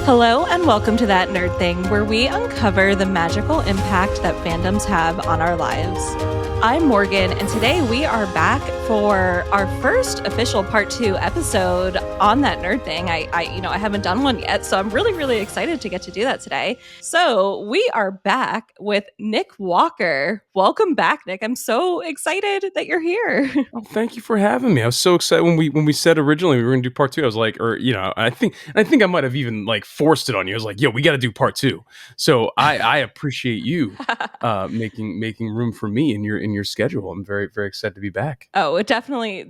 Hello and welcome to That Nerd Thing, where we uncover the magical impact that fandoms have on our lives. I'm Morgan, and today we are back for our first official part 2 episode on That Nerd Thing. I haven't done one yet, so I'm really excited to get to do that today. So we are back with Nik Walker. Welcome back, Nik. I'm so excited that you're here. Oh, thank you for having me. I was so excited when we said originally we were going to do part 2. I was like, I think I might have even like forced it on you. I was like, yo, we got to do part 2. So I appreciate you making room for me in your schedule. I'm very excited to be back. Oh, it definitely,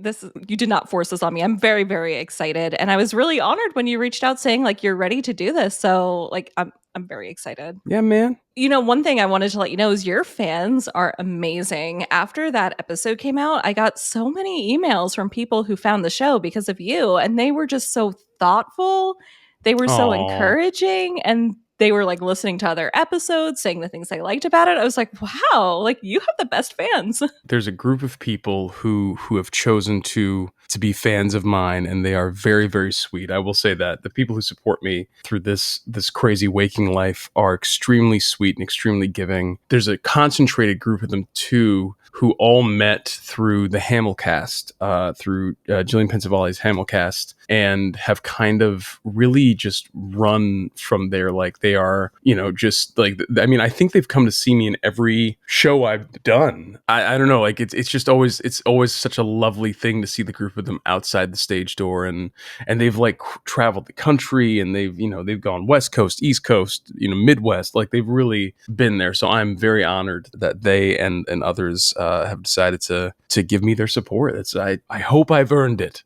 you did not force this on me. I'm very excited. And I was really honored when you reached out saying like, you're ready to do this. So like, I'm very excited. Yeah, man. You know, one thing I wanted to let you know is your fans are amazing. After that episode came out, I got so many emails from people who found the show because of you. And they were just so thoughtful. They were so encouraging. And they were like listening to other episodes, saying the things they liked about it. I was like, wow, like you have the best fans. There's a group of people who have chosen to be fans of mine, and they are very sweet. I will say that the people who support me through this crazy waking life are extremely sweet and extremely giving. There's a concentrated group of them too, who all met through the Hamilcast, through Jillian Pensavali's Hamilcast, and have kind of really just run from there. Like they are, just like, I mean, I think they've come to see me in every show I've done. I don't know, like it's always such a lovely thing to see the group of them outside the stage door, and they've like traveled the country, and they've gone West Coast, East Coast, Midwest, like they've really been there. So I'm very honored that they and others have decided to give me their support. I hope I've earned it.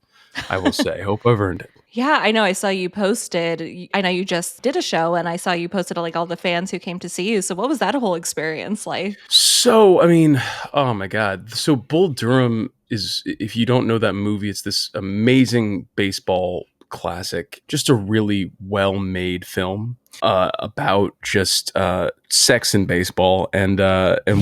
I will say, I hope I've earned it. Yeah, I know. I saw you posted. I know you just did a show, and I saw you posted like all the fans who came to see you. So what was that whole experience like? So, I mean, oh my God. So Bull Durham is, if you don't know that movie, it's this amazing baseball classic, just a really well-made film about just sex in baseball, and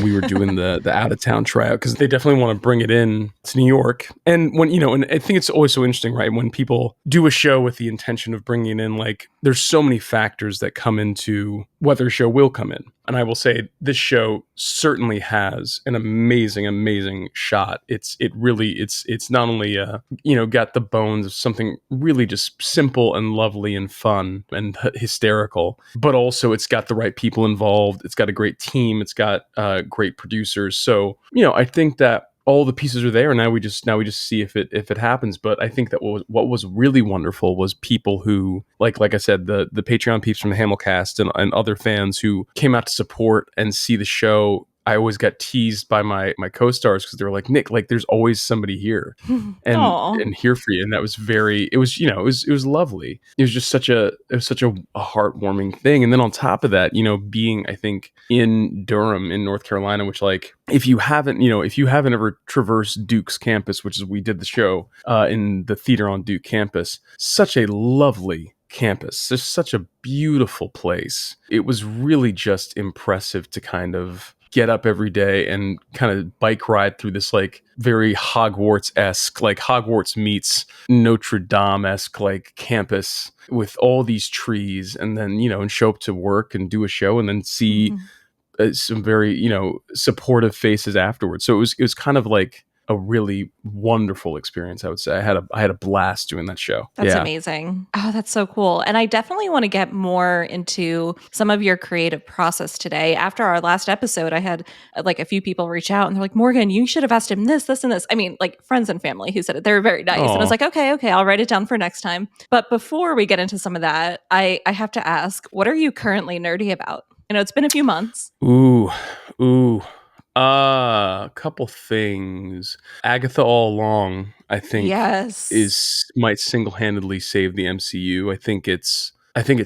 we were doing the out of town tryout because they definitely want to bring it in to New York. And when and I think it's always so interesting, right? When people do a show with the intention of bringing in, like, there's so many factors that come into whether a show will come in. And I will say this show certainly has an amazing shot. It's not only got the bones of something really just simple and lovely and fun and hysterical, but also it's got the right people involved. It's got a great team. It's got great producers. So I think that all the pieces are there. Now we just see if it happens. But I think that what was really wonderful was people who, like I said, the Patreon peeps from the Hamilcast and other fans who came out to support and see the show. I always got teased by my co-stars because they were like, Nik, like there's always somebody here and here for you. And that was it was lovely. It was just such a heartwarming thing. And then on top of that, being, I think, in Durham in North Carolina, which, like, if you haven't ever traversed Duke's campus, which is, we did the show in the theater on Duke campus, such a lovely campus. It's such a beautiful place. It was really just impressive to kind of get up every day and kind of bike ride through this like very Hogwarts-esque, like Hogwarts meets Notre Dame-esque like campus with all these trees, and then and show up to work and do a show and then see some very supportive faces afterwards. So it was kind of like a really wonderful experience, I would say. I had a blast doing that show. That's amazing. Oh, that's so cool. And I definitely want to get more into some of your creative process today. After our last episode, I had like a few people reach out and they're like, Morgan, you should have asked him this and this. I mean, like friends and family who said it. They were very nice. And I was like, okay, I'll write it down for next time. But before we get into some of that, I have to ask, what are you currently nerdy about? It's been a few months. Ooh. A couple things. Agatha All Along, I think, might single-handedly save the MCU. I think it's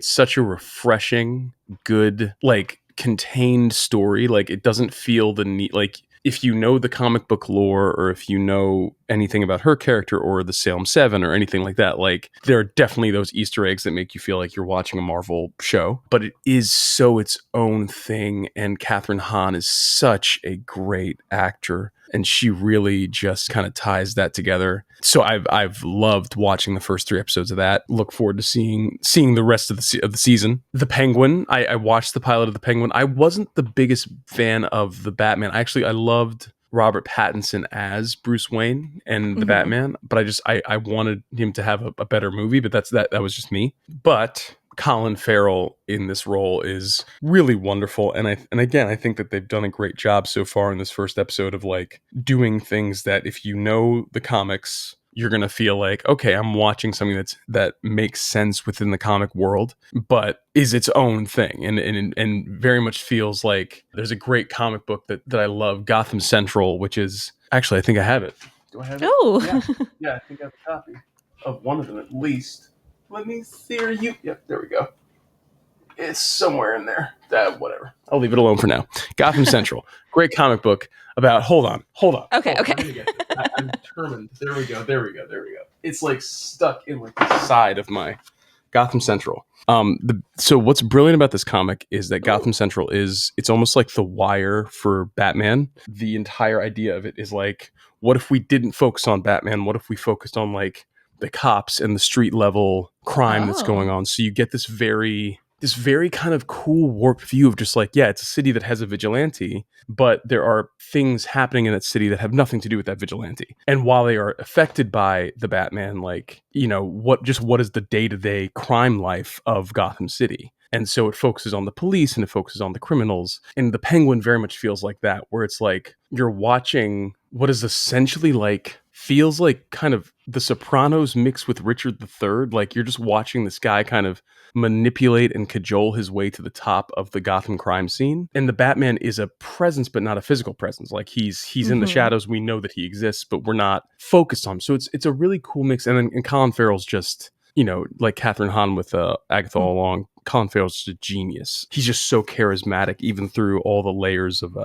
such a refreshing, good, like, contained story. Like, it doesn't feel the need, like, if you know the comic book lore, or if you know anything about her character or the Salem 7 or anything like that, like, there are definitely those Easter eggs that make you feel like you're watching a Marvel show. But it is so its own thing, and Kathryn Hahn is such a great actor. and she really just kind of ties that together. So I've loved watching the first 3 episodes of that. Look forward to seeing the rest of the season. The Penguin, I watched the pilot of The Penguin. I wasn't the biggest fan of the Batman. I loved Robert Pattinson as Bruce Wayne and the Batman, but I wanted him to have a better movie, but that was just me. But Colin Farrell in this role is really wonderful, and again I think that they've done a great job so far in this first episode of like doing things that if you know the comics, you're gonna feel like, okay, I'm watching something that makes sense within the comic world, but is its own thing, and very much feels like there's a great comic book that I love, Gotham Central, which is actually, I think I have it. Do I have it? Oh, Yeah, I think I have a copy of one of them at least. Let me see you. Yep, there we go. It's somewhere in there. Whatever. I'll leave it alone for now. Gotham Central. Great comic book about. Hold on. Okay. I'm determined. There we go. It's like stuck in like the side of my Gotham Central. So what's brilliant about this comic is that Gotham Central it's almost like The Wire for Batman. The entire idea of it is like, what if we didn't focus on Batman? What if we focused on like the cops and the street level crime that's going on? So you get this very kind of cool warped view of just like, yeah, it's a city that has a vigilante, but there are things happening in that city that have nothing to do with that vigilante. And while they are affected by the Batman, like, you know, what is the day-to-day crime life of Gotham City? And so it focuses on the police and it focuses on the criminals. And The Penguin very much feels like that, where it's like you're watching what is essentially like, feels like kind of The Sopranos mixed with Richard III. Like you're just watching this guy kind of manipulate and cajole his way to the top of the Gotham crime scene. And the Batman is a presence, but not a physical presence. Like he's in the shadows. We know that he exists, but we're not focused on him. So it's a really cool mix. And Colin Farrell's just, you know, like Catherine Hahn with Agatha all along. Colin Farrell's just a genius. He's just so charismatic, even through all the layers of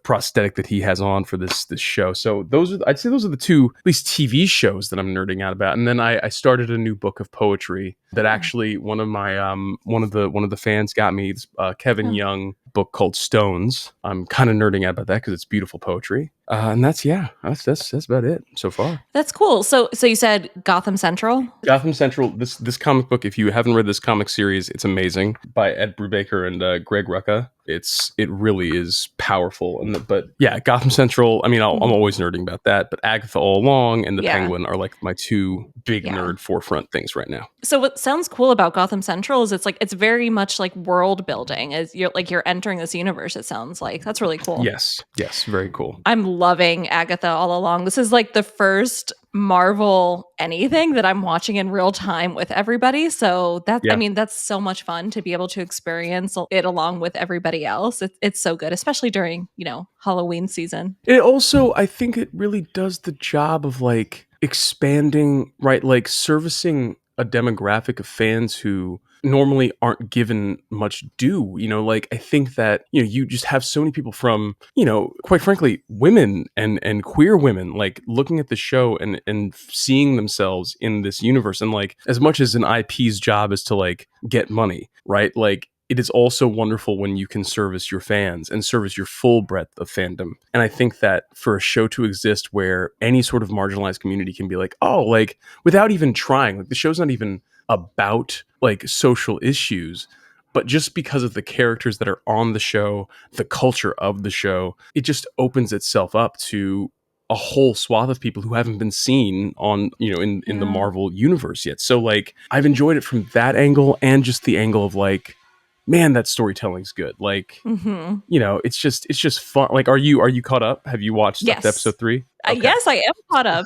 prosthetic that he has on for this show. So I'd say those are the two, at least TV shows that I'm nerding out about. And then I started a new book of poetry that actually one of my one of the fans got me, this Kevin Young book called Stones. I'm kind of nerding out about that because it's beautiful poetry. And that's about it so far. That's cool. So you said Gotham Central? Gotham Central, this comic book, if you haven't read this comic series, it's amazing, by Ed Brubaker and Greg Rucka. It really is powerful. But yeah, Gotham Central, I mean, I'm always nerding about that, but Agatha All Along and The Penguin are like my two big nerd forefront things right now. So what sounds cool about Gotham Central is it's very much like world building, as you're entering this universe, it sounds like. That's really cool. Yes, very cool. I'm loving Agatha All Along. This is like the first Marvel anything that I'm watching in real time with everybody. So I mean, that's so much fun to be able to experience it along with everybody else. It's so good, especially during, you know, Halloween season. It also, I think it really does the job of like expanding, right? Like servicing a demographic of fans who normally aren't given much due. You know, like I think that, you know, you just have so many people from, you know, quite frankly, women and queer women, like looking at the show and seeing themselves in this universe. And like, as much as an IP's job is to like get money, right? Like, it is also wonderful when you can service your fans and service your full breadth of fandom. And I think that for a show to exist where any sort of marginalized community can be like, oh, like without even trying, like the show's not even about like social issues, but just because of the characters that are on the show, the culture of the show, it just opens itself up to a whole swath of people who haven't been seen on, you know, in the Marvel universe yet. So like I've enjoyed it from that angle, and just the angle of like, man, that storytelling's good. Like, you know, it's just fun. Like, are you caught up? Have you watched up to episode 3? Okay. Yes, I am caught up.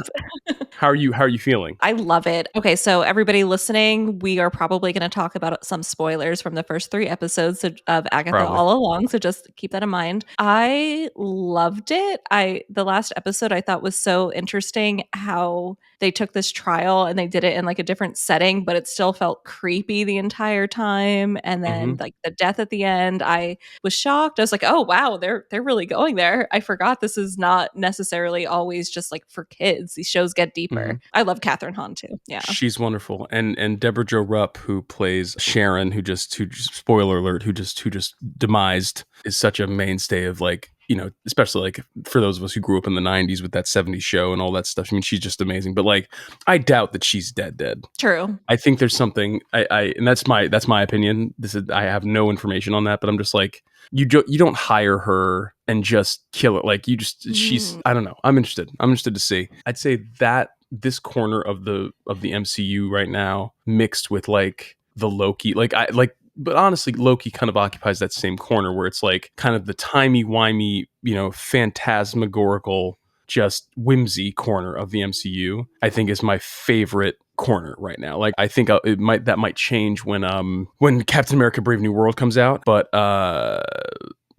How are you feeling? I love it. Okay, so everybody listening, we are probably going to talk about some spoilers from the first 3 episodes of Agatha All Along, so just keep that in mind. I loved it. The last episode I thought was so interesting how they took this trial and they did it in like a different setting, but it still felt creepy the entire time. And then like the death at the end, I was shocked. I was like, oh wow, they're really going there. I forgot this is not necessarily always just like for kids. These shows get deeper. I love Catherine Hahn too. Yeah, she's wonderful. And Deborah Jo Rupp, who plays Sharon, who just spoiler alert, who just demised, is such a mainstay of like especially like for those of us who grew up in the 90s with that 70s show and all that stuff. I mean, she's just amazing. But like, I doubt that she's dead. True. I think there's something and that's my opinion. I have no information on that, but I'm just like, you don't hire her and just kill it. Like she's, I don't know. I'm interested to see. I'd say that this corner of the MCU right now mixed with like the Loki, but honestly, Loki kind of occupies that same corner where it's like kind of the timey-wimey, phantasmagorical, just whimsy corner of the MCU. I think is my favorite corner right now. Like I think that might change when Captain America: Brave New World comes out, but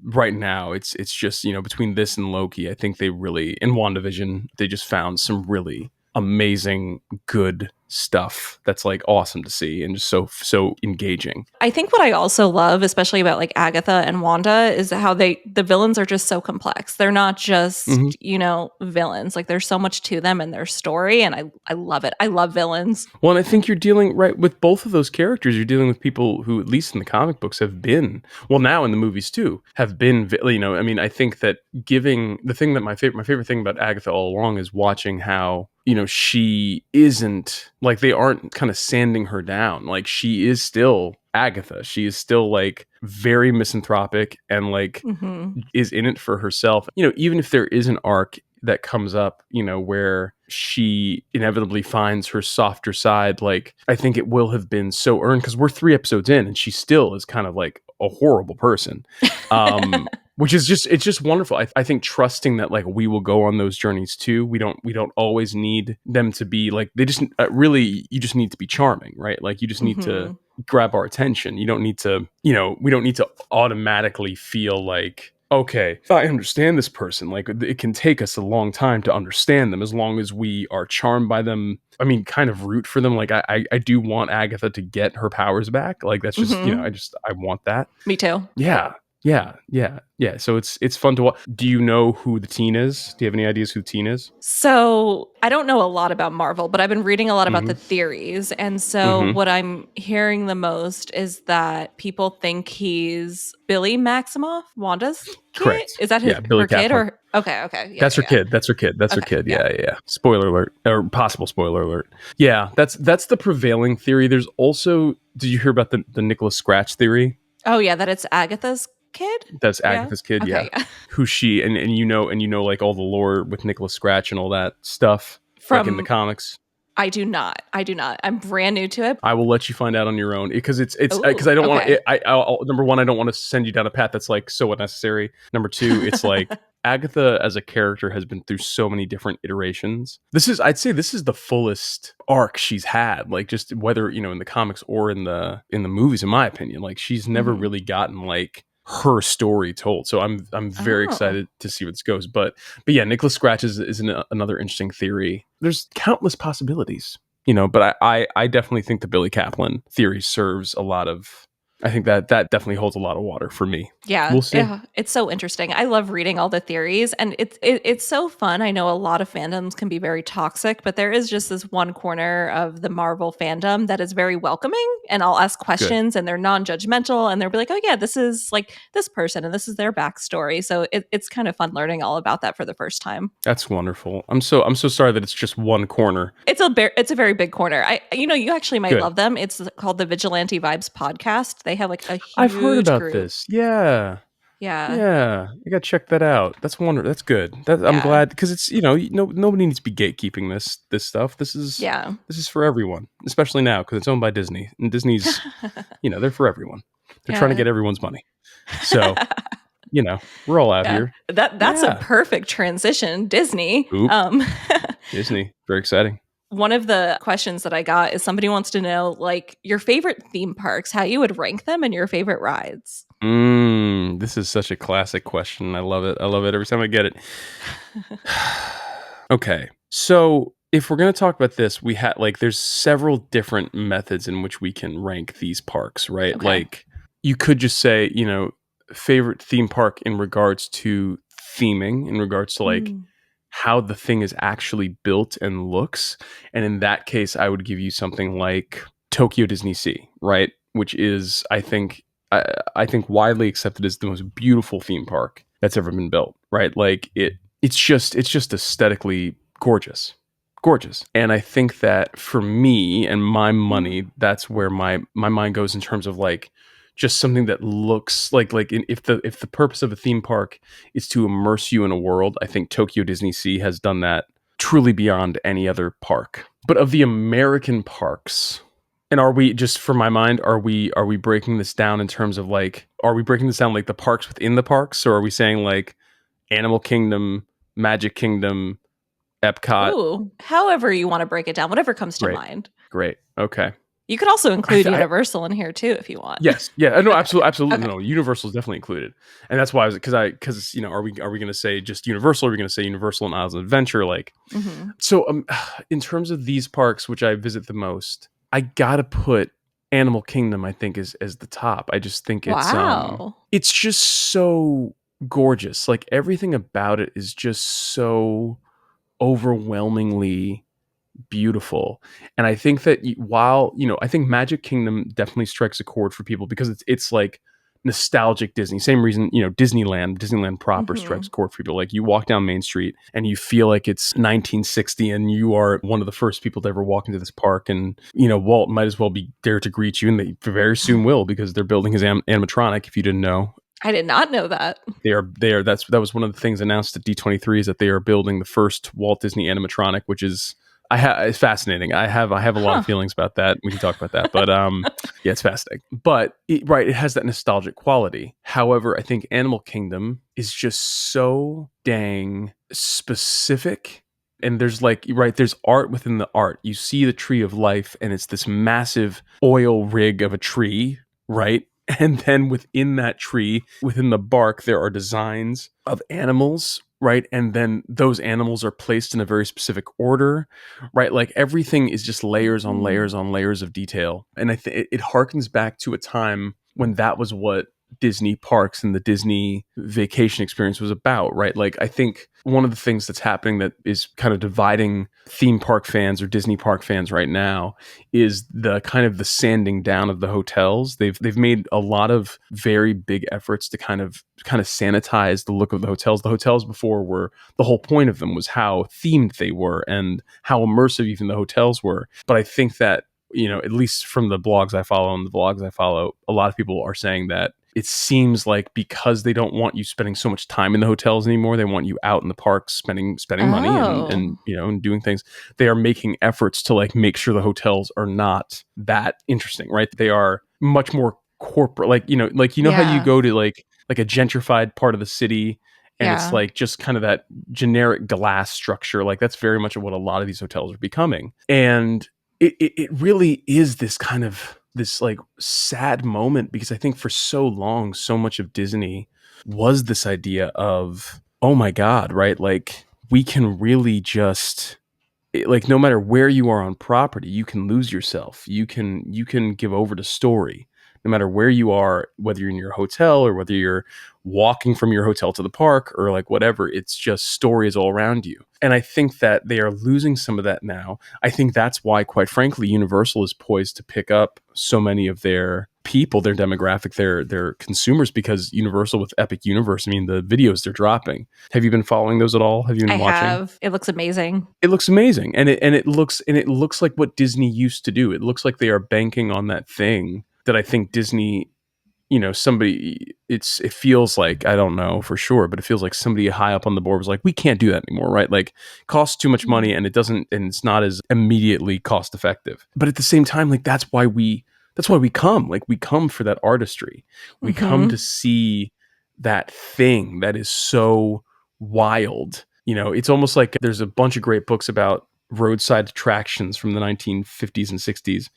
right now it's just between this and Loki, I think they really, in WandaVision, they just found some really amazing good stuff that's like awesome to see and just so engaging. I think what I also love, especially about like Agatha and Wanda, is how the villains are just so complex. They're not just, villains. Like there's so much to them and their story, and I love it. I love villains. Well, and I think you're dealing right with both of those characters. You're dealing with people who, at least in the comic books, have been, well, now in the movies too, have been, I mean, I think that my favorite thing about Agatha all along is watching how, she isn't like, they aren't kind of sanding her down. Like she is still Agatha. She is still like very misanthropic and like is in it for herself. Even if there is an arc that comes up, where she inevitably finds her softer side, like I think it will have been so earned because we're 3 episodes in and she still is kind of like a horrible person. Which is it's just wonderful. I think trusting that like we will go on those journeys too. We don't always need them to be like, they just really, you just need to be charming, right? Like you just need to grab our attention. You don't need to, we don't need to automatically feel like, okay, I understand this person. Like it can take us a long time to understand them as long as we are charmed by them. I mean, kind of root for them. Like I do want Agatha to get her powers back. Like that's just, I want that. Me too. Yeah. So it's fun to watch. Do you know who the teen is? Do you have any ideas who the teen is? So I don't know a lot about Marvel, but I've been reading a lot about the theories. And so what I'm hearing the most is that people think he's Billy Maximoff, Wanda's kid? Correct. Is that her kid? Or okay. Yeah, That's her kid. That's her kid. Yeah. Spoiler alert, or possible spoiler alert. Yeah, that's the prevailing theory. There's also, did you hear about the Nicholas Scratch theory? Oh yeah, that it's Agatha's kid? That's Agatha's kid, okay, yeah. Who she and like all the lore with Nicholas Scratch and all that stuff from like in the comics. I do not. I'm brand new to it. I will let you find out on your own because it's because I don't want to. Number one, I don't want to send you down a path that's like so unnecessary. Number two, it's like Agatha as a character has been through so many different iterations. I'd say this is the fullest arc she's had. Like just whether in the comics or in the movies, in my opinion, like she's never really gotten like her story told. So I'm very excited to see where this goes. But yeah, Nicholas Scratch is another interesting theory. There's countless possibilities, but I definitely think the Billy Kaplan theory serves a lot of, I think that definitely holds a lot of water for me. Yeah, we'll see. Yeah, it's so interesting. I love reading all the theories, and it's so fun. I know a lot of fandoms can be very toxic, but there is just this one corner of the Marvel fandom that is very welcoming, and I'll ask questions, and they're non-judgmental, and they'll be like, "Oh yeah, this is like this person, and this is their backstory." So it's kind of fun learning all about that for the first time. That's wonderful. I'm so sorry that it's just one corner. It's a very big corner. You actually might love them. It's called the Vigilante Vibes podcast. They have like a huge I've heard about group. this. Yeah. I gotta check that out. That's wonderful. That's good. I'm glad because it's nobody needs to be gatekeeping this stuff. This is for everyone, especially now because it's owned by Disney, and Disney's they're for everyone. They're trying to get everyone's money. So we're all out here. That's a perfect transition. Disney. Disney, very exciting. One of the questions that I got is somebody wants to know like your favorite theme parks, how you would rank them, and your favorite rides. This is such a classic question. I love it every time I get it. Okay, so if we're going to talk about this, we had there's several different methods in which we can rank these parks, right? Okay. Like you could just say, favorite theme park in regards to theming, in regards to how the thing is actually built and looks. And in that case, I would give you something like Tokyo Disney Sea, right? Which is, I think widely accepted as the most beautiful theme park that's ever been built, right? Like it's just aesthetically gorgeous. And I think that for me and my money, that's where my mind goes in terms of like just something that looks if the purpose of a theme park is to immerse you in a world, I think Tokyo Disney Sea has done that truly beyond any other park. But of the American parks, and are we, just for my mind, are we breaking this down in terms of like, are we breaking this down like the parks within the parks, or are we saying like Animal Kingdom, Magic Kingdom, Epcot? Ooh, however you want to break it down, whatever comes to Great. mind. Great. Okay. You could also include I Universal in here too if you want. Yes. Yeah. No. Okay. Absolutely. Okay. No. Universal is definitely included, and that's why because are we going to say just Universal? Or are we going to say Universal and Islands of Adventure? Like, Mm-hmm. so in terms of these parks, which I visit the most, I gotta put Animal Kingdom, I think, as the top. I just think Wow. it's just so gorgeous. Like everything about it is just so overwhelmingly beautiful. And I think that while, I think Magic Kingdom definitely strikes a chord for people because it's like nostalgic Disney. Same reason, Disneyland proper Mm-hmm. strikes a chord for people. Like you walk down Main Street and you feel like it's 1960 and you are one of the first people to ever walk into this park, and Walt might as well be there to greet you, and they very soon will, because they're building his animatronic, if you didn't know. I did not know that. That was one of the things announced at D23, is that they are building the first Walt Disney animatronic, which is it's fascinating. I have a lot Huh. of feelings about that. We can talk about that, but yeah, it's fascinating. But it has that nostalgic quality. However, I think Animal Kingdom is just so dang specific. And there's art within the art. You see the tree of life, and it's this massive oil rig of a tree, right? And then within that tree, within the bark, there are designs of animals, right? And then those animals are placed in a very specific order, right? Like everything is just layers on layers on layers of detail. And I think it harkens back to a time when that was what Disney parks and the Disney vacation experience was about, right? Like I think one of the things that's happening that is kind of dividing theme park fans or Disney park fans right now is the kind of the sanding down of the hotels. They've made a lot of very big efforts to kind of sanitize the look of the hotels. The hotels before were, the whole point of them was how themed they were and how immersive even the hotels were. But I think that, at least from the blogs I follow and the vlogs I follow, a lot of people are saying that it seems like because they don't want you spending so much time in the hotels anymore, they want you out in the parks spending money and Oh. and doing things. They are making efforts to like make sure the hotels are not that interesting, right? They are much more corporate, how you Yeah. go to like a gentrified part of the city, and it's Yeah. like just kind of that generic glass structure. Like that's very much what a lot of these hotels are becoming. And it really is this kind of this like sad moment, because I think for so long, so much of Disney was this idea of, oh my God, right? Like we can really just, like, no matter where you are on property, you can lose yourself. You can give over to story. No matter where you are, whether you're in your hotel or whether you're walking from your hotel to the park or like whatever, it's just stories all around you. And I think that they are losing some of that now. I think that's why, quite frankly, Universal is poised to pick up so many of their people, their demographic, their consumers, because Universal with Epic Universe, I mean, the videos they're dropping. Have you been following those at all? Have you I been watching? have. It looks amazing. It looks amazing, and it looks like what Disney used to do. It looks like they are banking on that thing that I think Disney, somebody, it feels like, I don't know for sure, but it feels like somebody high up on the board was like, we can't do that anymore, right? Like, costs too much money, and it's not as immediately cost effective. But at the same time, like that's why we come. Like we come for that artistry. We come Mm-hmm. to see that thing that is so wild. It's almost like there's a bunch of great books about roadside attractions from the 1950s and 60s,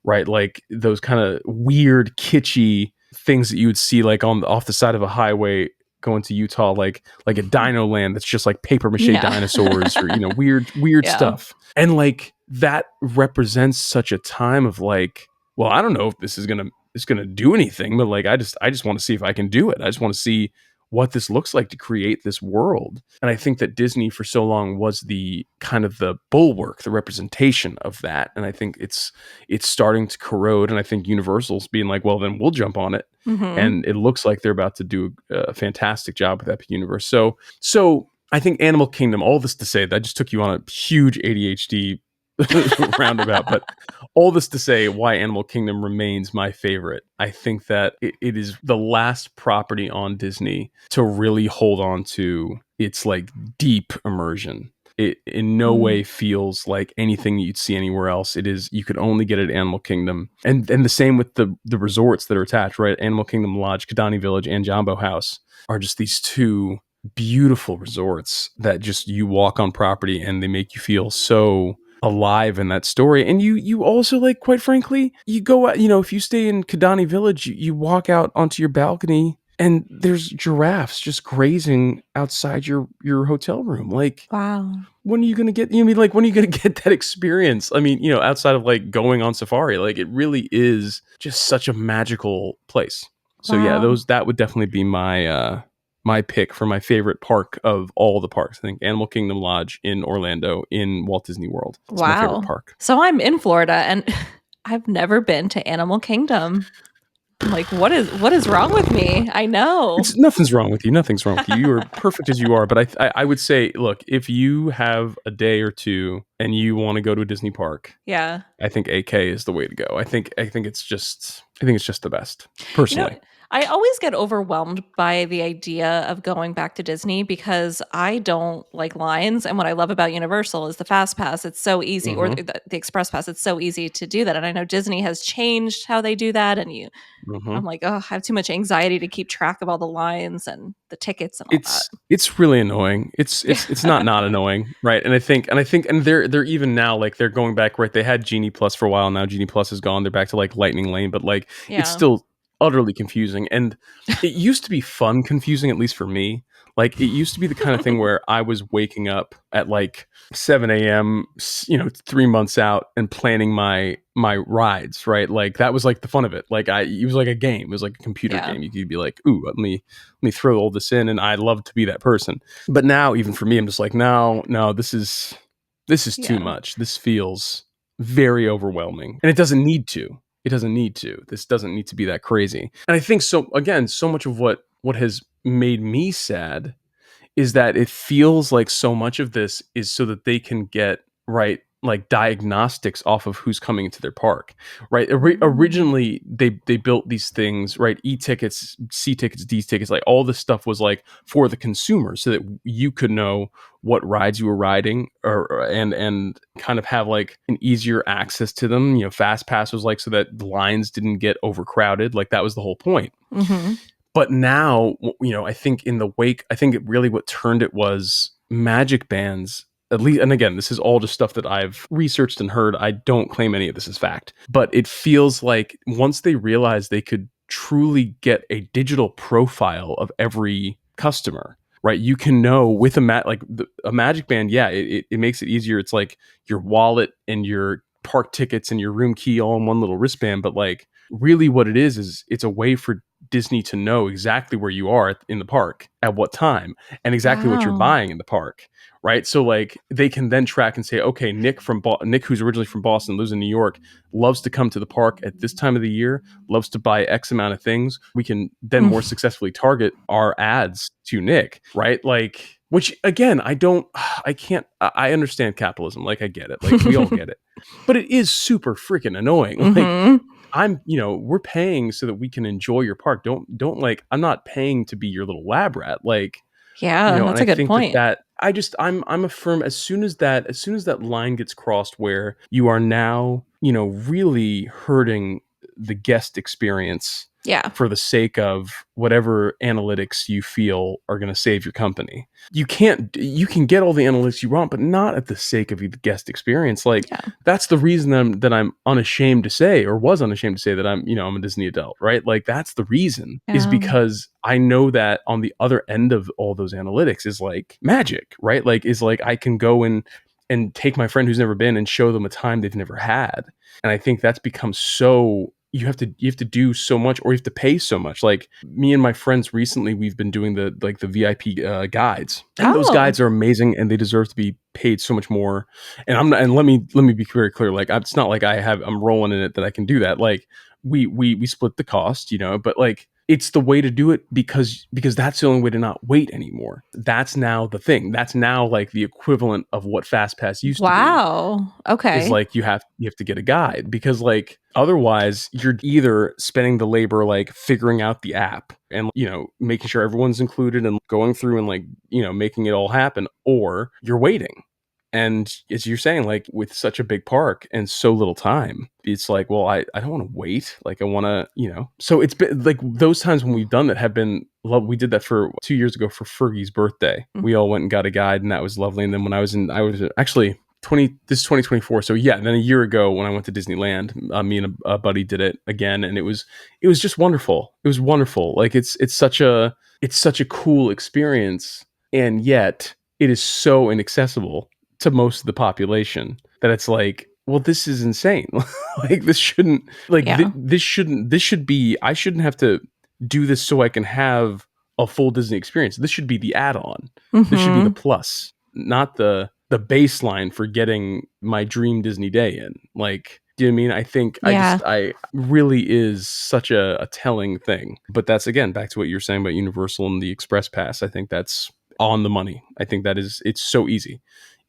right? Like those kind of weird, kitschy things that you would see like on off the side of a highway going to Utah, like a dino land that's just like paper mache Yeah. dinosaurs, or weird Yeah. stuff. And like that represents such a time of like, well, I don't know if this is gonna do anything, but like I just want to see if I can do it. I just want to see what this looks like to create this world. And I think that Disney for so long was the kind of the bulwark, the representation of that. And I think it's starting to corrode. And I think Universal's being like, well, then we'll jump on it. Mm-hmm. And it looks like they're about to do a fantastic job with Epic Universe. So I think Animal Kingdom, all this to say that I just took you on a huge ADHD roundabout, but all this to say why Animal Kingdom remains my favorite. I think that it is the last property on Disney to really hold on to its like deep immersion. It in no way feels like anything you'd see anywhere else. It is, you could only get it at Animal Kingdom. And the same with the resorts that are attached, right? Animal Kingdom Lodge, Kidani Village, and Jambo House are just these two beautiful resorts that just you walk on property and they make you feel so alive in that story. And you also, like, quite frankly, you go out, if you stay in Kidani Village, you walk out onto your balcony and there's giraffes just grazing outside your hotel room. Like, Wow. when are you going to get, when are you going to get that experience? I mean, outside of like going on safari, like it really is just such a magical place. So yeah, Wow. that would definitely be my pick for my favorite park of all the parks. I think Animal Kingdom Lodge in Orlando in Walt Disney World. It's my favorite park. So I'm in Florida and I've never been to Animal Kingdom. I'm like, what is wrong with me? I know. Nothing's wrong with you. Nothing's wrong with you. You are perfect as you are. But I would say, look, if you have a day or two and you want to go to a Disney park, Yeah. I think AK is the way to go. I think it's just the best, personally. I always get overwhelmed by the idea of going back to Disney because I don't like lines. And what I love about Universal is the Fast Pass. It's so easy, or the Express Pass. It's so easy to do that. And I know Disney has changed how they do that. And I'm like, oh, I have too much anxiety to keep track of all the lines and the tickets and all that. It's really annoying. It's not annoying, right? And I think they're even now, like, they're going back, right? They had Genie Plus for a while. Now Genie Plus is gone. They're back to like Lightning Lane, but like it's still utterly confusing. And it used to be fun confusing, at least for me. Like, it used to be the kind of thing where I was waking up at like 7 a.m., 3 months out, and planning my rides, right? Like, that was like the fun of it. Like, it was like a game. It was like a computer game. You could be like, ooh, let me throw all this in. And I'd love to be that person. But now, even for me, I'm just like, no, this is too much. This feels very overwhelming. And it doesn't need to. This doesn't need to be that crazy. And I think, so again, so much of what has made me sad is that it feels like so much of this is so that they can get, right, like, diagnostics off of who's coming into their park, right? Originally, they built these things, right? E-tickets, C-tickets, D-tickets, like all this stuff was like for the consumer, so that you could know what rides you were riding, and kind of have like an easier access to them. Fast Pass was like so that the lines didn't get overcrowded. Like, that was the whole point. But now, I think in the wake, I think it really, what turned it was magic bands. At least, and again, this is all just stuff that I've researched and heard. I don't claim any of this as fact, but it feels like once they realized they could truly get a digital profile of every customer, right? You can know with a magic band. Yeah, it makes it easier. It's like your wallet and your park tickets and your room key all in one little wristband. But like, really what it is it's a way for Disney to know exactly where you are in the park at what time, and exactly what you're buying in the park, right? So like, they can then track and say, okay, Nik who's originally from Boston, lives in New York, loves to come to the park at this time of the year, loves to buy X amount of things. We can then more successfully target our ads to Nik, right? Like, which again, I understand capitalism. Like, I get it. Like, we all get it, but it is super freaking annoying. Like, we're paying so that we can enjoy your park. Don't like, I'm not paying to be your little lab rat. Like, that's a good point. I'm a firm, as soon as that line gets crossed where you are now, really hurting the guest experience for the sake of whatever analytics you feel are going to save your company. You can get all the analytics you want, but not at the sake of the guest experience. Like, that's the reason that I'm unashamed to say, or was unashamed to say, that I'm a Disney adult, right? Like, that's the reason, is because I know that on the other end of all those analytics is like magic, right? Like, is like, I can go and take my friend who's never been and show them a time they've never had. And I think that's become so you have to do so much, or you have to pay so much. Like me and my friends recently, we've been doing the VIP guides, and those Oh, guides are amazing, and they deserve to be paid so much more. And I'm not, and let me be very clear. Like it's not like I'm rolling in it that I can do that. Like we split the cost, but like it's the way to do it, because that's the only way to not wait anymore. That's now the thing. That's now like the equivalent of what fast pass used to be, wow. is Okay. like you have to get a guide, because like otherwise you're either spending the labor like figuring out the app and making sure everyone's included and going through and like making it all happen, or you're waiting. And as you're saying, like with such a big park and so little time, it's like, well, I don't want to wait. Like I want to, so it's been like those times when we've done that have been love. We did that for 2 years ago for Fergie's birthday. Mm. We all went and got a guide, and that was lovely. And then when I was actually 2024. So yeah, then a year ago when I went to Disneyland, me and a buddy did it again, and it was just wonderful. It was wonderful. Like it's such a cool experience, and yet it is so inaccessible to most of the population that it's like, well, this is insane. Like this shouldn't, like Yeah. this should be, I shouldn't have to do this so I can have a full Disney experience. This should be the add-on. This should be the Mm-hmm. plus, not the baseline for getting my dream Disney day in. Like, do you know what I mean? I think Yeah. I really is such a telling thing. But that's again back to what you're saying about Universal and the Express Pass. I think that's on the money. I think it's so easy.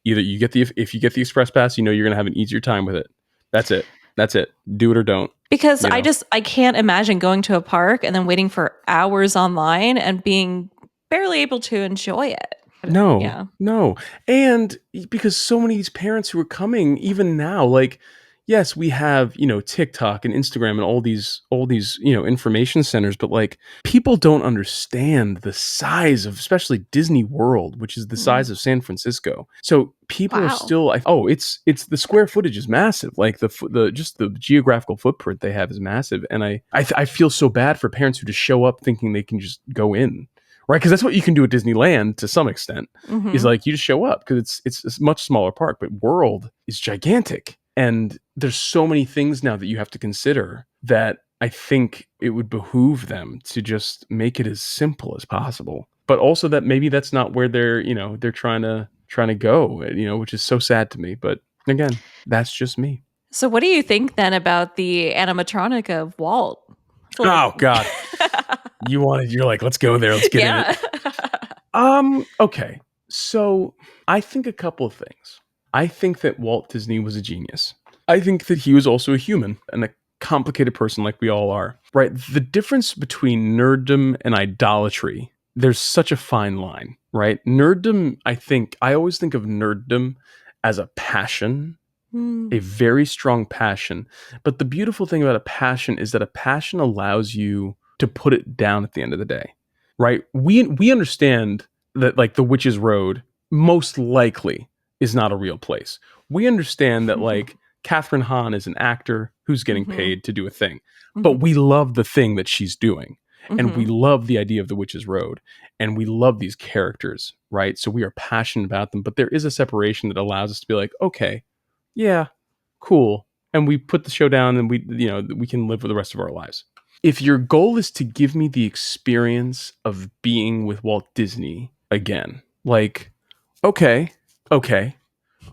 Either if you get the Express Pass, you're gonna have an easier time with it. That's it. That's it. Do it or don't. Because You know. I can't imagine going to a park and then waiting for hours online and being barely able to enjoy it. No, Yeah. no. And because so many of these parents who are coming, even now, like, yes, we have, TikTok and Instagram and all these, information centers, but like people don't understand the size of especially Disney World, which is the Mm. size of San Francisco. So people are Wow. still like, oh, it's the square footage is massive. Like the just the geographical footprint they have is massive. And I feel so bad for parents who just show up thinking they can just go in, right? Because that's what you can do at Disneyland to some extent. Is Mm-hmm. like you just show up because it's a much smaller park, but World is gigantic, and there's so many things now that you have to consider that I think it would behoove them to just make it as simple as possible. But also that maybe that's not where they're trying to go, which is so sad to me. But again, that's just me. So, what do you think then about the animatronic of Walt? Little. Oh God, you're like, let's go there, let's get in it. Yeah. Okay. So I think a couple of things. I think that Walt Disney was a genius. I think that he was also a human and a complicated person like we all are. Right? The difference between nerddom and idolatry, there's such a fine line, right? Nerddom, I always think of nerddom as a passion, Mm. a very strong passion. But the beautiful thing about a passion is that a passion allows you to put it down at the end of the day, right? We understand that like the Witch's Road most likely is not a real place. We understand that like Catherine Hahn is an actor who's getting Mm-hmm. paid to do a thing, but Mm-hmm. we love the thing that she's doing. And we Mm-hmm. love the idea of the Witch's Road, and we love these characters, right? So we are passionate about them, but there is a separation that allows us to be like, okay, yeah, cool. And we put the show down, and we can live for the rest of our lives. If your goal is to give me the experience of being with Walt Disney again, like, okay, okay.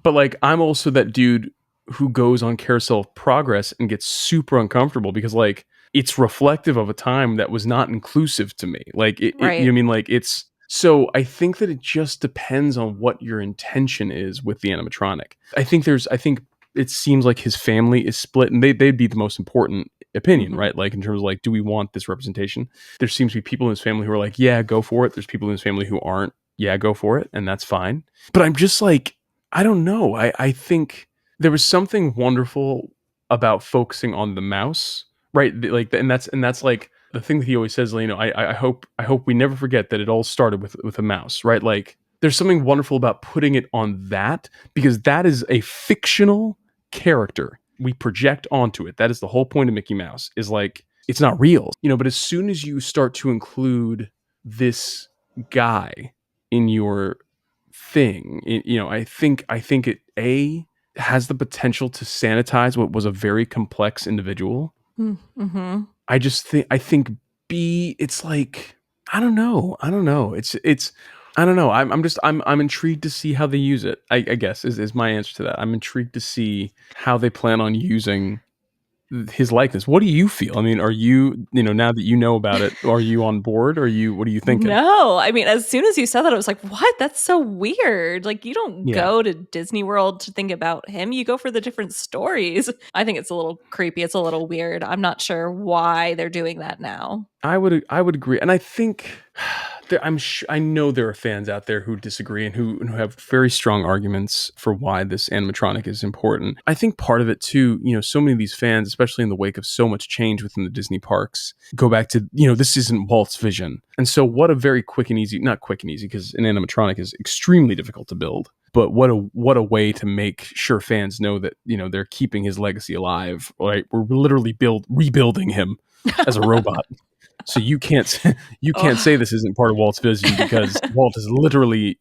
But like I'm also that dude who goes on Carousel of Progress and gets super uncomfortable because like it's reflective of a time that was not inclusive to me. Like you know Right. what I mean? Like it's so I think that it just depends on what your intention is with the animatronic. I think it seems like his family is split, and they'd be the most important opinion, Mm-hmm. right? Like in terms of like, do we want this representation? There seems to be people in his family who are like, yeah, go for it. There's people in his family who aren't, yeah, go for it, and that's fine. But I'm just like, I don't know. I think there was something wonderful about focusing on the mouse, right? Like, and that's like the thing that he always says. I hope we never forget that it all started with a mouse, right? Like, there's something wonderful about putting it on that, because that is a fictional character we project onto it. That is the whole point of Mickey Mouse. Is like it's not real, But as soon as you start to include this guy in your thing. I think it has the potential to sanitize what was a very complex individual, Mm-hmm. I think B, it's like, I don't know. I don't know. It's I don't know. I'm intrigued to see how they use it. I guess is my answer to that. I'm intrigued to see how they plan on using his likeness. What do you feel? I mean, are you, now that you know about it, are you on board? Or what are you thinking? No, I mean, as soon as you said that, I was like, what? That's so weird. Like, you don't Yeah. go to Disney World to think about him. You go for the different stories. I think it's a little creepy. It's a little weird. I'm not sure why they're doing that now. I would agree, and I think I know there are fans out there who disagree and who have very strong arguments for why this animatronic is important. I think part of it too, so many of these fans, especially in the wake of so much change within the Disney parks, go back to this isn't Walt's vision, and so what a very quick and easy, not quick and easy because an animatronic is extremely difficult to build. But what a way to make sure fans know that they're keeping his legacy alive. Right, we're literally rebuilding him as a robot. So you can't you can't say Oh, this isn't part of Walt's vision because Walt is literally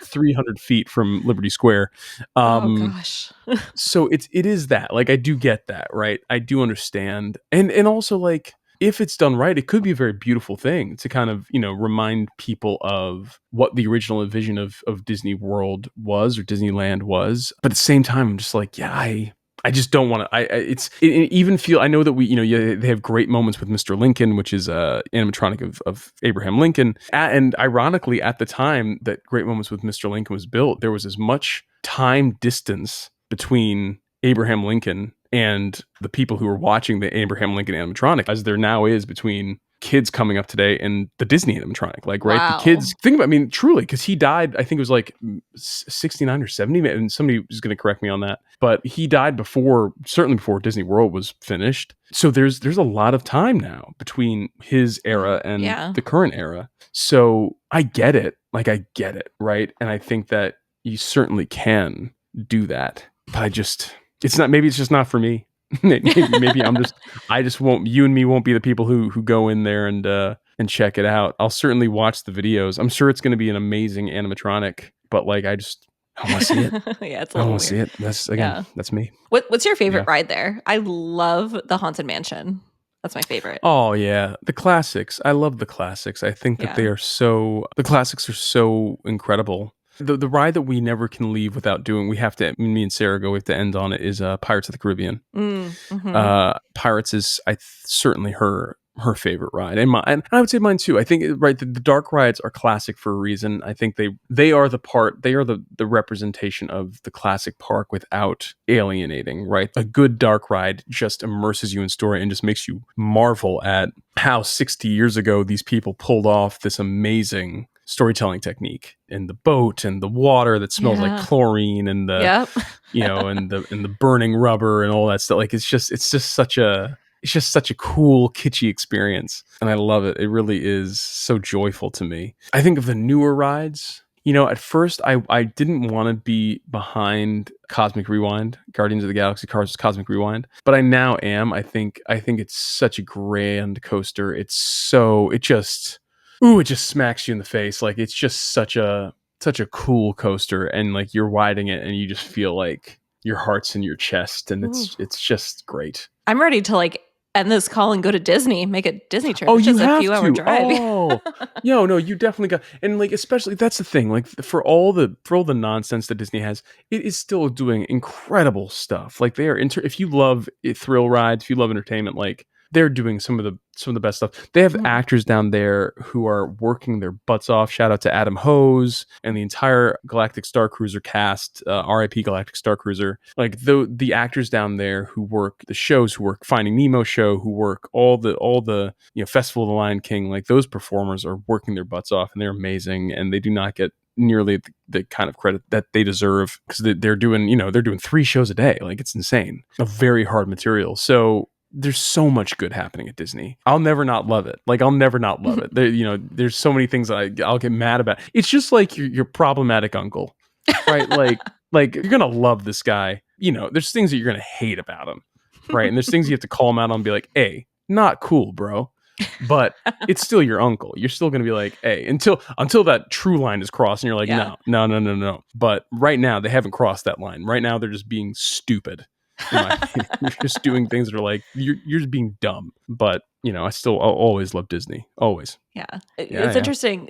300 feet from Liberty Square. oh Um, gosh. so it is that, like, I do get that, right? I do understand, and also, like, if it's done right, it could be a very beautiful thing to kind of remind people of what the original vision of Disney World was or Disneyland was. But at the same time, I'm just like, yeah, I just don't want to. It even feel. I know that they have great moments with Mr. Lincoln, which is animatronic of Abraham Lincoln, and ironically, at the time that Great Moments with Mr. Lincoln was built, there was as much time distance between Abraham Lincoln and the people who were watching the Abraham Lincoln animatronic as there now is between kids coming up today and the Disney animatronic. Like, right, the Wow. kids think about. I mean, truly, because he died. I think it was like 69 or 70, and somebody is going to correct me on that. But he died certainly before Disney World was finished. So there's a lot of time now between his era and Yeah. the current era. So I get it. Like, I get it, right? And I think that you certainly can do that. But maybe it's just not for me. maybe I just won't. You and me won't be the people who go in there and check it out. I'll certainly watch the videos. I'm sure it's going to be an amazing animatronic, but like I want to see it. Yeah, it's a I little want to see weird. it. Yeah. That's me. What's your favorite Yeah. ride there? I love the Haunted Mansion. That's my favorite. Oh yeah, the classics. I love the classics. I think that Yeah. the classics are so incredible. The ride that we never can leave without doing, we have to, me and Sarah go, we have to end on it, is Pirates of the Caribbean. Mm-hmm. Pirates is certainly her favorite ride, and I would say mine too. I think, right, the dark rides are classic for a reason. I think they are the representation of the classic park without alienating. Right, a good dark ride just immerses you in story and just makes you marvel at how 60 years ago these people pulled off this amazing storytelling technique, and the boat and the water that smells like Yeah. chlorine, and the Yep. and the burning rubber and all that stuff. Like, it's just such a cool, kitschy experience, and I love it. It really is so joyful to me. I think of the newer rides. At first, I didn't want to be behind Cosmic Rewind, Guardians of the Galaxy Cosmic Rewind, but I now am. I think it's such a grand coaster. It just smacks you in the face. Like, it's just such a cool coaster, and like, you're riding it and you just feel like your heart's in your chest, and Ooh. it's just great. I'm ready to like end this call and go to Disney, make a Disney trip. Oh, It's you just a have few hour to. drive. Oh, no, you definitely got. And like, especially, that's the thing. Like, for all the nonsense that Disney has, it is still doing incredible stuff. Like, they are if you love thrill rides, if you love entertainment, like, they're doing some of the best stuff. They have Mm. actors down there who are working their butts off. Shout out to Adam Hose and the entire Galactic Star Cruiser cast. RIP Galactic Star Cruiser. Like, the actors down there who work the shows, who work Finding Nemo show, who work all the Festival of the Lion King. Like, those performers are working their butts off, and they're amazing, and they do not get nearly the kind of credit that they deserve, because they're doing 3 shows a day. Like, it's insane, a very hard material. So there's so much good happening at Disney. I'll never not love it. Like, I'll never not love it. There's so many things that I'll get mad about. It's just like your problematic uncle, right? Like, you're gonna love this guy. There's things that you're gonna hate about him, right? And there's things you have to call him out on and be like, hey, not cool, bro. But it's still your uncle. You're still gonna be like, hey, until that true line is crossed, and you're like, Yeah. no. But right now they haven't crossed that line. Right now they're just being stupid. in my opinion. You're just doing things that are like you're just being dumb. But I'll always love Disney. Always. Yeah. Yeah, It's yeah. interesting.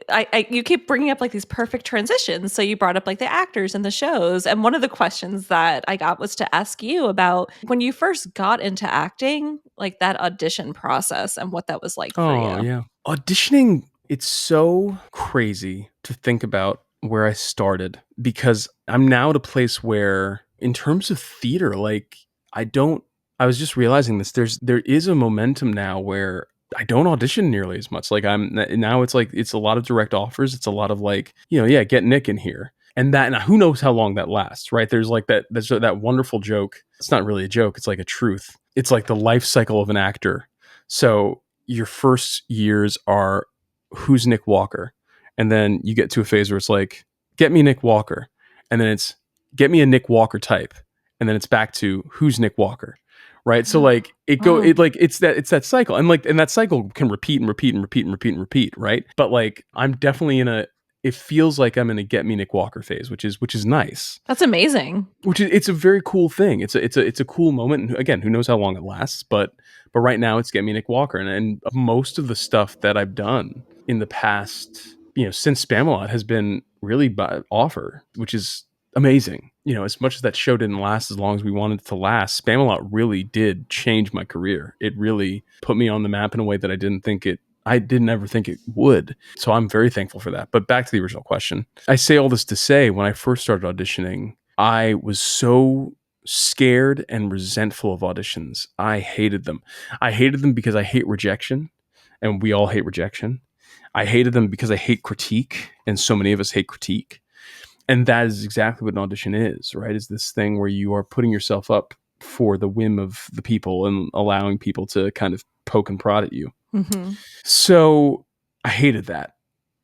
You keep bringing up like these perfect transitions. So you brought up like the actors and the shows. And one of the questions that I got was to ask you about when you first got into acting, like that audition process and what that was like for Oh, you. yeah. Auditioning, it's so crazy to think about where I started because I'm now at a place where, in terms of theater, like, I don't, I was just realizing this. There is a momentum now where I don't audition nearly as much. Like, now it's like, it's a lot of direct offers. It's a lot of like, yeah, get Nick in here. And who knows how long that lasts, right? There's that wonderful joke. It's not really a joke. It's like a truth. It's like the life cycle of an actor. So your first years are who's Nik Walker, and then you get to a phase where it's like get me Nik Walker, and then it's get me a Nik Walker type, and then it's back to who's Nik Walker, right? So like it's that cycle, and that cycle can repeat and repeat and repeat and repeat and repeat, right? But like I'm definitely it feels like I'm in a get me Nik Walker phase, which is nice. That's amazing. It's a very cool thing. It's a cool moment. And again, who knows how long it lasts? But right now, it's get me Nik Walker, and most of the stuff that I've done in the past, since Spamalot has been really by offer, which is amazing. As much as that show didn't last as long as we wanted it to last, Spamalot really did change my career. It really put me on the map in a way that I didn't ever think it would. So I'm very thankful for that. But back to the original question. I say all this to say, when I first started auditioning, I was so scared and resentful of auditions. I hated them. I hated them because I hate rejection, and we all hate rejection. I hated them because I hate critique, and so many of us hate critique. And that is exactly what an audition is, right? Is this thing where you are putting yourself up for the whim of the people and allowing people to kind of poke and prod at you. Mm-hmm. So I hated that.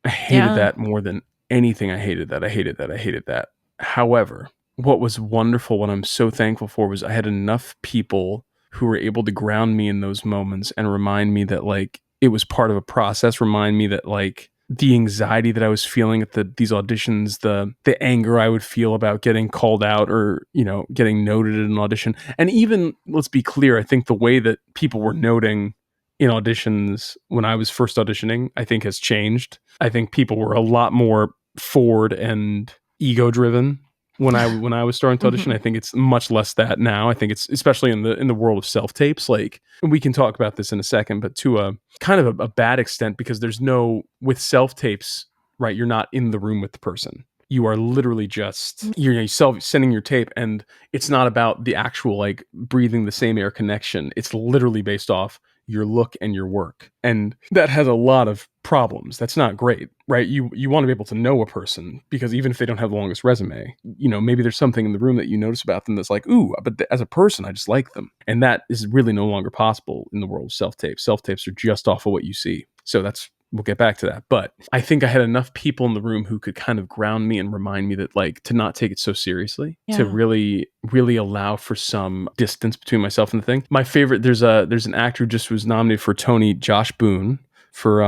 I hated Yeah. that more than anything. I hated that. I hated that. I hated that. However, what was wonderful, what I'm so thankful for, was I had enough people who were able to ground me in those moments and remind me that like it was part of a process, remind me that like the anxiety that I was feeling at these auditions, the anger I would feel about getting called out or, getting noted in an audition. And even, let's be clear, I think the way that people were noting in auditions when I was first auditioning, I think has changed. I think people were a lot more forward and ego driven when I was starting to audition. Mm-hmm. I think it's much less that now. I think it's especially in the world of self tapes. Like, and we can talk about this in a second, but to a kind of a bad extent, because there's no, with self tapes, right? You're not in the room with the person. You are literally just you're yourself sending your tape, and it's not about the actual like breathing the same air connection. It's literally based off your look and your work. And that has a lot of problems. That's not great, right? You want to be able to know a person, because even if they don't have the longest resume, maybe there's something in the room that you notice about them that's like, ooh, but as a person, I just like them. And that is really no longer possible in the world of self-tapes. Self-tapes are just off of what you see. So we'll get back to that. But I think I had enough people in the room who could kind of ground me and remind me that like to not take it so seriously, to really, really allow for some distance between myself and the thing. My favorite, there's an actor who just was nominated for Tony, Josh Boone, for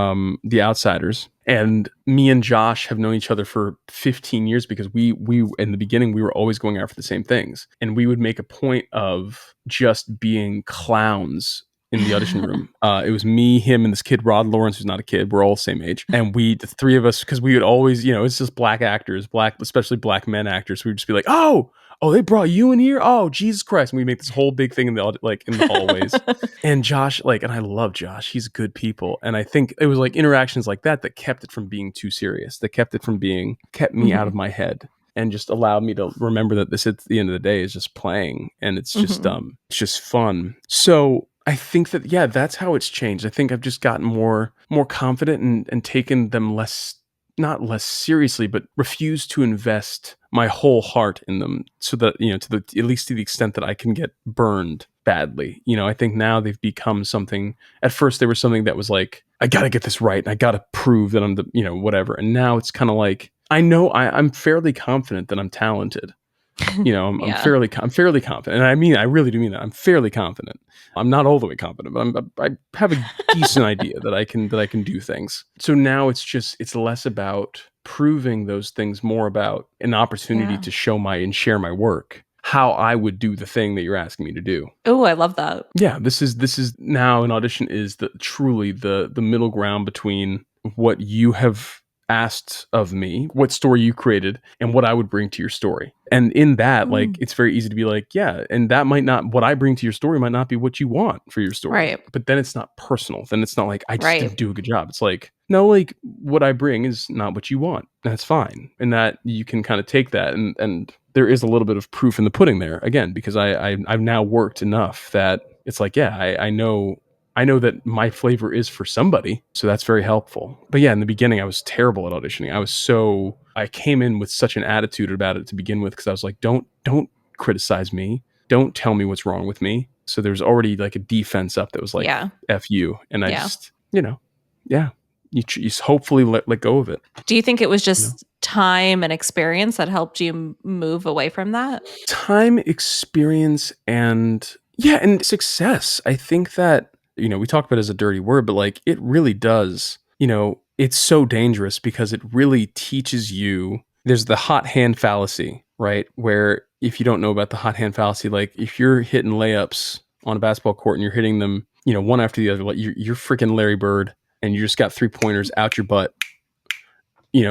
The Outsiders. And me and Josh have known each other for 15 years because we in the beginning, we were always going out for the same things. And we would make a point of just being clowns in the audition room. It was me, him, and this kid, Rod Lawrence, who's not a kid. We're all the same age. And the three of us, because we would always, it's just black actors, especially black men actors. We'd just be like, oh, they brought you in here? Oh, Jesus Christ. And we make this whole big thing in the hallways. And Josh, and I love Josh. He's good people. And I think it was like interactions like that kept it from being too serious, that kept me out of my head, and just allowed me to remember that this at the end of the day is just playing, and it's just it's just fun. So I think that that's how it's changed. I think I've just gotten more confident and taken them not less seriously, but refused to invest my whole heart in them, so that at least to the extent that I can get burned badly. I think now they've become something. At first they were something that was like, I gotta get this right and I gotta prove that I'm the whatever. And now it's kind of like, I know I'm fairly confident that I'm talented. I'm fairly confident, and I really do mean that. I'm fairly confident. I'm not all the way confident, but I have a decent idea that I can do things. So now it's less about proving those things, more about an opportunity to show and share my work. how I would do the thing that you're asking me to do. Oh, I love that. Yeah, this is now an audition is truly the middle ground between what you have asked of me, what story you created, and what I would bring to your story. And in that, like, Mm. it's very easy to be like, yeah, and that might not, what I bring to your story might not be what you want for your story. Right. But then it's not personal. Then it's not like I just Right. didn't do a good job. It's like, no, like what I bring is not what you want. That's fine. And that you can kind of take that, and there is a little bit of proof in the pudding there again, because I've now worked enough that it's like, yeah, I know that my flavor is for somebody, so that's very helpful. But yeah, in the beginning, I was terrible at auditioning. I came in with such an attitude about it to begin with, because I was like, don't criticize me, don't tell me what's wrong with me. So there's already like a defense up that was like, Yeah. F you, and I Yeah. just, yeah, you hopefully let go of it. Do you think it was You know? just time and experience that helped you move away from that? Time, experience, and success. I think that, we talk about it as a dirty word, but like it really does, it's so dangerous because it really teaches you. There's the hot hand fallacy, right? Where if you don't know about the hot hand fallacy, like if you're hitting layups on a basketball court and you're hitting them, one after the other, like you're freaking Larry Bird, and you just got 3-pointers out your butt.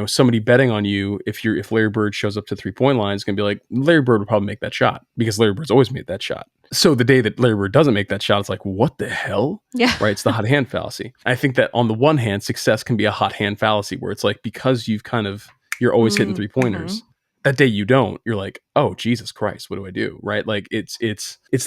Somebody betting on you, if Larry Bird shows up to 3-point line, is going to be like, Larry Bird would probably make that shot because Larry Bird's always made that shot. So the day that Larry Bird doesn't make that shot, it's like, what the hell? Yeah. Right? It's the hot hand fallacy. I think that on the one hand, success can be a hot hand fallacy where it's like, because you're always hitting 3-pointers. That day you don't, you're like, oh, Jesus Christ, what do I do? Right? Like it's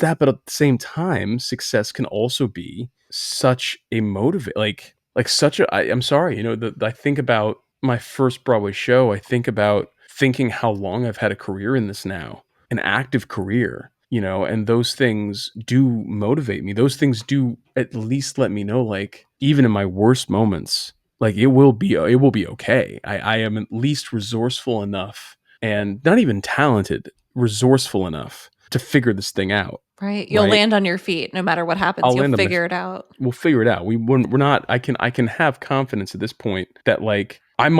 that, but at the same time, success can also be such a motivate, like such a, I'm sorry, I think about my first Broadway show. I think about thinking how long I've had a career in this now, an active career, and those things do motivate me. Those things do at least let me know, like, even in my worst moments, like it will be okay. I am at least resourceful enough, and not even talented, resourceful enough to figure this thing out. Right. You'll land on your feet no matter what happens. I'll You'll land on my figure it out. We'll figure it out. We're not. I can have confidence at this point that, like, I'm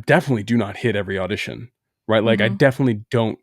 definitely do not hit every audition, right? Like I definitely don't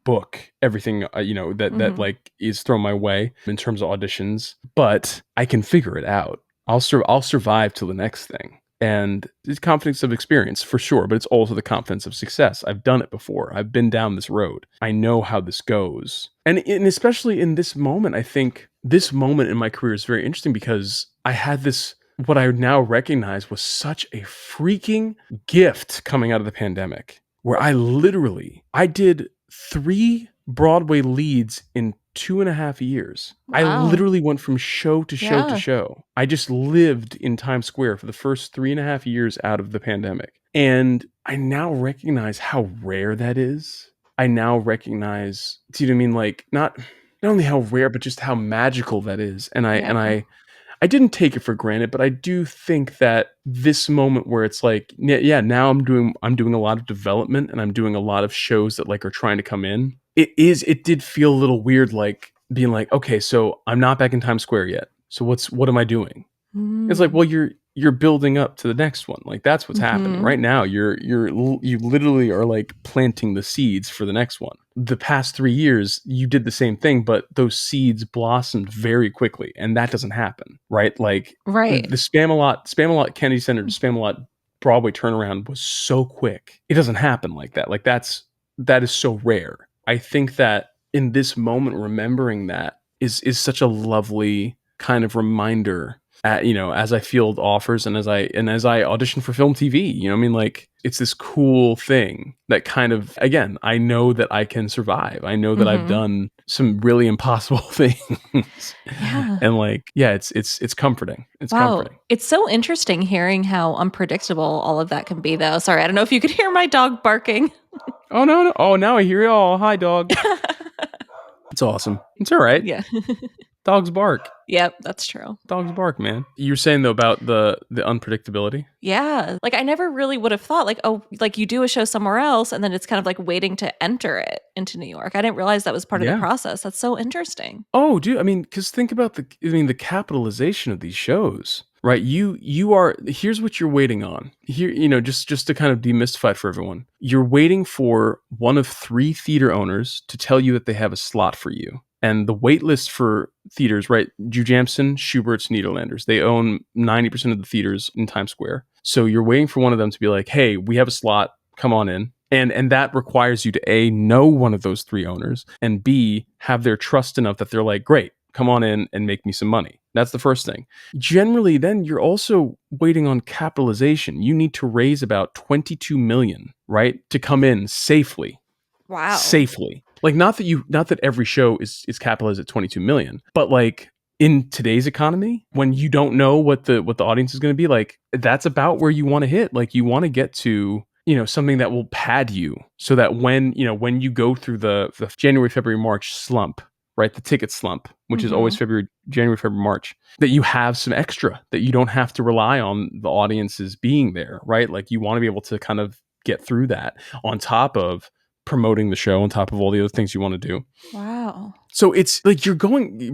book everything, that like is thrown my way in terms of auditions, but I can figure it out. I'll survive till the next thing. And it's confidence of experience for sure, but it's also the confidence of success. I've done it before. I've been down this road. I know how this goes. And especially in this moment, I think this moment in my career is very interesting because I had this, what I now recognize was such a freaking gift coming out of the pandemic, where I did 3 Broadway leads in 2.5 years. Wow. I literally went from show to show to Yeah. show. I just lived in Times Square for the first 3.5 years out of the pandemic. And I now recognize how rare that is. I now recognize, do you know what I mean? Like, not only how rare, but just how magical that is. And I didn't take it for granted, but I do think that this moment where it's like, yeah, now I'm doing a lot of development, and I'm doing a lot of shows that like are trying to come in. It did feel a little weird, like being like, okay, so I'm not back in Times Square yet. So what am I doing? It's like, well, you're building up to the next one. Like that's what's happening right now. You literally are like planting the seeds for the next one. The past 3 years, you did the same thing, but those seeds blossomed very quickly, and that doesn't happen, right? Like the Spam-A-Lot Kennedy Center to Spam-A-Lot Broadway turnaround was so quick. It doesn't happen like that. Like that is so rare. I think that in this moment, remembering that is such a lovely kind of reminder. As I field offers and as I audition for film, TV, I mean, like it's this cool thing that kind of, again, I know that I can survive. I know that I've done some really impossible things. Yeah. And like, yeah, it's comforting. It's comforting. It's so interesting hearing how unpredictable all of that can be, though. Sorry, I don't know if you could hear my dog barking. Oh, no. Oh, now I hear it all. Hi, dog. It's awesome. It's all right. Yeah. Dogs bark. Yep, that's true. Dogs bark, man. You were saying though about the unpredictability. Yeah. Like I never really would have thought like, oh, like you do a show somewhere else and then it's kind of like waiting to enter it into New York. I didn't realize that was part of the process. That's so interesting. Oh, dude. I mean, because think about the capitalization of these shows, right? You are, here's what you're waiting on. Here, just to kind of demystify it for everyone. You're waiting for one of three theater owners to tell you that they have a slot for you. And the wait list for theaters, right? Jujamson, Schubert's, Nederlanders. They own 90% of the theaters in Times Square. So you're waiting for one of them to be like, hey, we have a slot, come on in. And that requires you to A, know one of those three owners, and B, have their trust enough that they're like, great, come on in and make me some money. That's the first thing. Generally, then you're also waiting on capitalization. You need to raise about 22 million, right? To come in safely. Wow. Safely. Like not that every show is capitalized at 22 million, but like in today's economy, when you don't know what the audience is going to be like, that's about where you want to hit. Like you want to get to something that will pad you so that when you go through the January, February, March slump, right? The ticket slump, which is always January, February, March, that you have some extra, that you don't have to rely on the audiences being there, right? Like you want to be able to kind of get through that on top of promoting the show, on top of all the other things you want to do. Wow. So it's like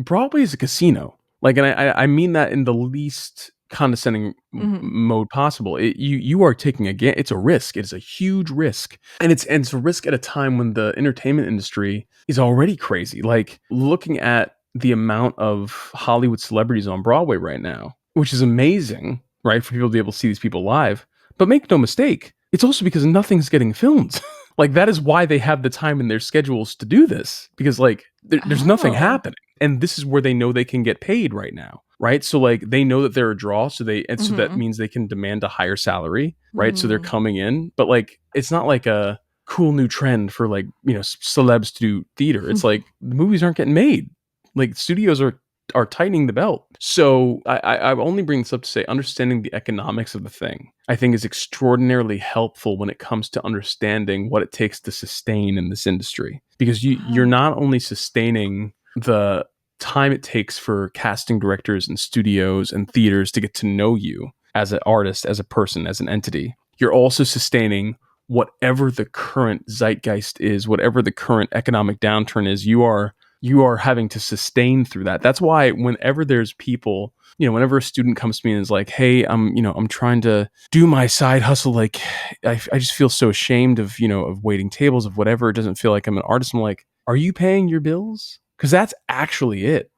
Broadway is a casino. Like, and I mean that in the least condescending mode possible. You are taking it's a risk. It's a huge risk, and it's a risk at a time when the entertainment industry is already crazy. Like looking at the amount of Hollywood celebrities on Broadway right now, which is amazing, right? For people to be able to see these people live. But make no mistake, it's also because nothing's getting filmed. Like that is why they have the time in their schedules to do this, because like there's nothing happening, and this is where they know they can get paid right now, right? So like they know that they're a draw, so so that means they can demand a higher salary, right? So they're coming in, but like it's not like a cool new trend for like celebs to do theater. It's like the movies aren't getting made, like studios are tightening the belt. So I only bring this up to say understanding the economics of the thing, I think, is extraordinarily helpful when it comes to understanding what it takes to sustain in this industry. Because you're not only sustaining the time it takes for casting directors and studios and theaters to get to know you as an artist, as a person, as an entity, you're also sustaining whatever the current zeitgeist is, whatever the current economic downturn is. You are having to sustain through that. That's why whenever there's people, whenever a student comes to me and is like, hey, I'm trying to do my side hustle. Like I just feel so ashamed of waiting tables, of whatever. It doesn't feel like I'm an artist. I'm like, are you paying your bills? Because that's actually it.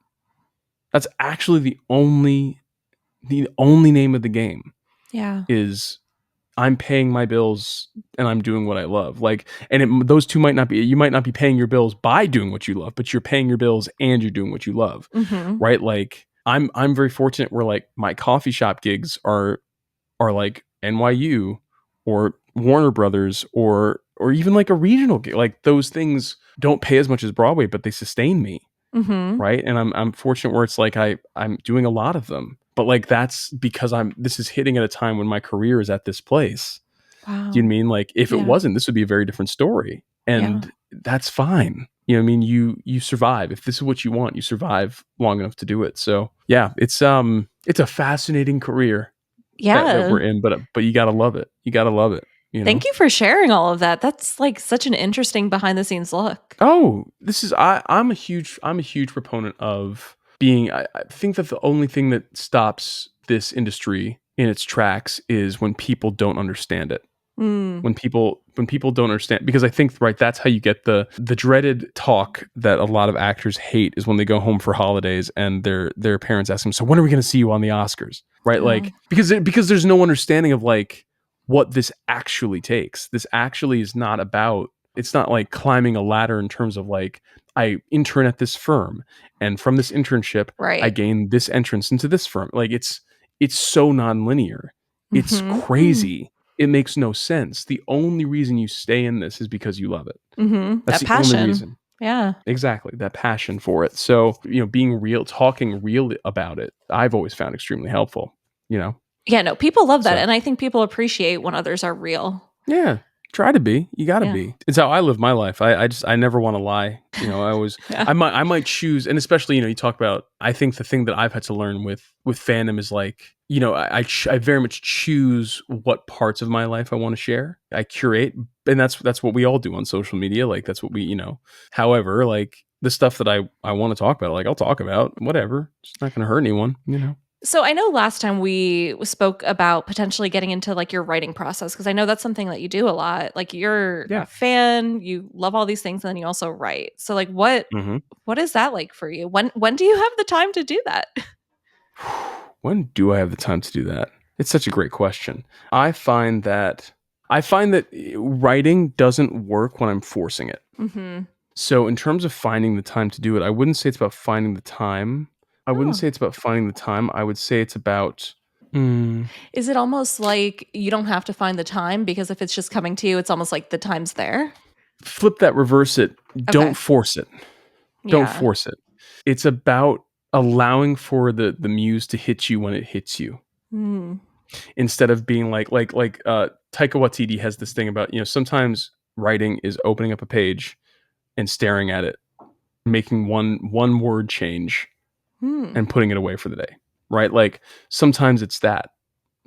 That's actually the only name of the game. Yeah. Is I'm paying my bills and I'm doing what I love. Like, and those two might not be, you might not be paying your bills by doing what you love, but you're paying your bills and you're doing what you love. Right. Like I'm very fortunate where like my coffee shop gigs are like NYU or Warner Brothers or even like a regional gig. Like those things don't pay as much as Broadway, but they sustain me. Right. And I'm fortunate where it's like I'm doing a lot of them. But like that's because this is hitting at a time when my career is at this place. Wow. Do you know what I mean? Like if it wasn't, this would be a very different story. And that's fine. You know what I mean? You survive. If this is what you want, you survive long enough to do it. So yeah, it's a fascinating career that we're in, but you gotta love it. You gotta love it. Thank you for sharing all of that. That's like such an interesting behind the scenes look. Oh, I'm a huge proponent of being, I think that the only thing that stops this industry in its tracks is when people don't understand it. When people don't understand, because I think, right, that's how you get the dreaded talk that a lot of actors hate, is when they go home for holidays and their parents ask them, so when are we going to see you on the Oscars? Right? Like, because there's no understanding of like what this actually takes. This actually is not about, it's not like climbing a ladder in terms of like, I intern at this firm, and from this internship, I gain this entrance into this firm. Like it's so nonlinear. It's crazy. It makes no sense. The only reason you stay in this is because you love it. That's the passion. only reason. Yeah. Exactly. That passion for it. So, being real, talking real about it, I've always found extremely helpful, Yeah, no, people love that. And I think people appreciate when others are real. Yeah. Try to be. You got to be. It's how I live my life. I never want to lie. I always, I might choose, and especially, you talk about, I think the thing that I've had to learn with fandom is like, I very much choose what parts of my life I want to share. I curate, and that's what we all do on social media. Like that's what we, however, like the stuff that I want to talk about, like I'll talk about, whatever. It's not going to hurt anyone, So I know last time we spoke about potentially getting into like your writing process because I know that's something that you do a lot. Like you're Yeah. a fan, you love all these things, and then you also write. So like Hmm. what is that like for you? When do you have the time to do that? When do I have the time to do that? It's such a great question. I find that writing doesn't work when I'm forcing it. Mm-hmm. So in terms of finding the time to do it, I wouldn't say it's about finding the time. I wouldn't Oh. say it's about finding the time. I would say it's about Is it almost like you don't have to find the time because if it's just coming to you, it's almost like the time's there? flip that, reverse it. Don't Okay. force it. Don't Yeah. force it. It's about allowing for the muse to hit you when it hits you, Mm. instead of being Taika Waititi has this thing about, sometimes writing is opening up a page and staring at it, making one word change Hmm. and putting it away for the day. Right? Like sometimes it's that.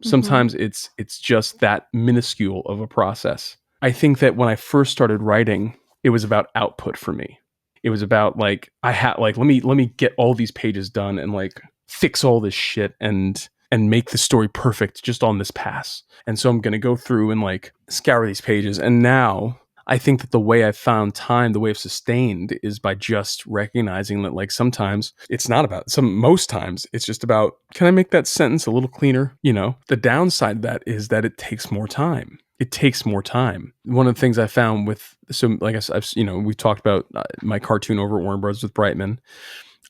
Mm-hmm. Sometimes it's just that minuscule of a process. I think that when I first started writing, it was about output for me. It was about like I had like let me get all these pages done and like fix all this shit and make the story perfect just on this pass. And so I'm going to go through and like scour these pages. And now I think that the way I've found time, the way I've sustained is by just recognizing that like sometimes it's not about most times it's just about, can I make that sentence a little cleaner? The downside of that is that it takes more time. It takes more time. One of the things I found with, so like I've, we talked about my cartoon over at Warner Bros. With Brightman.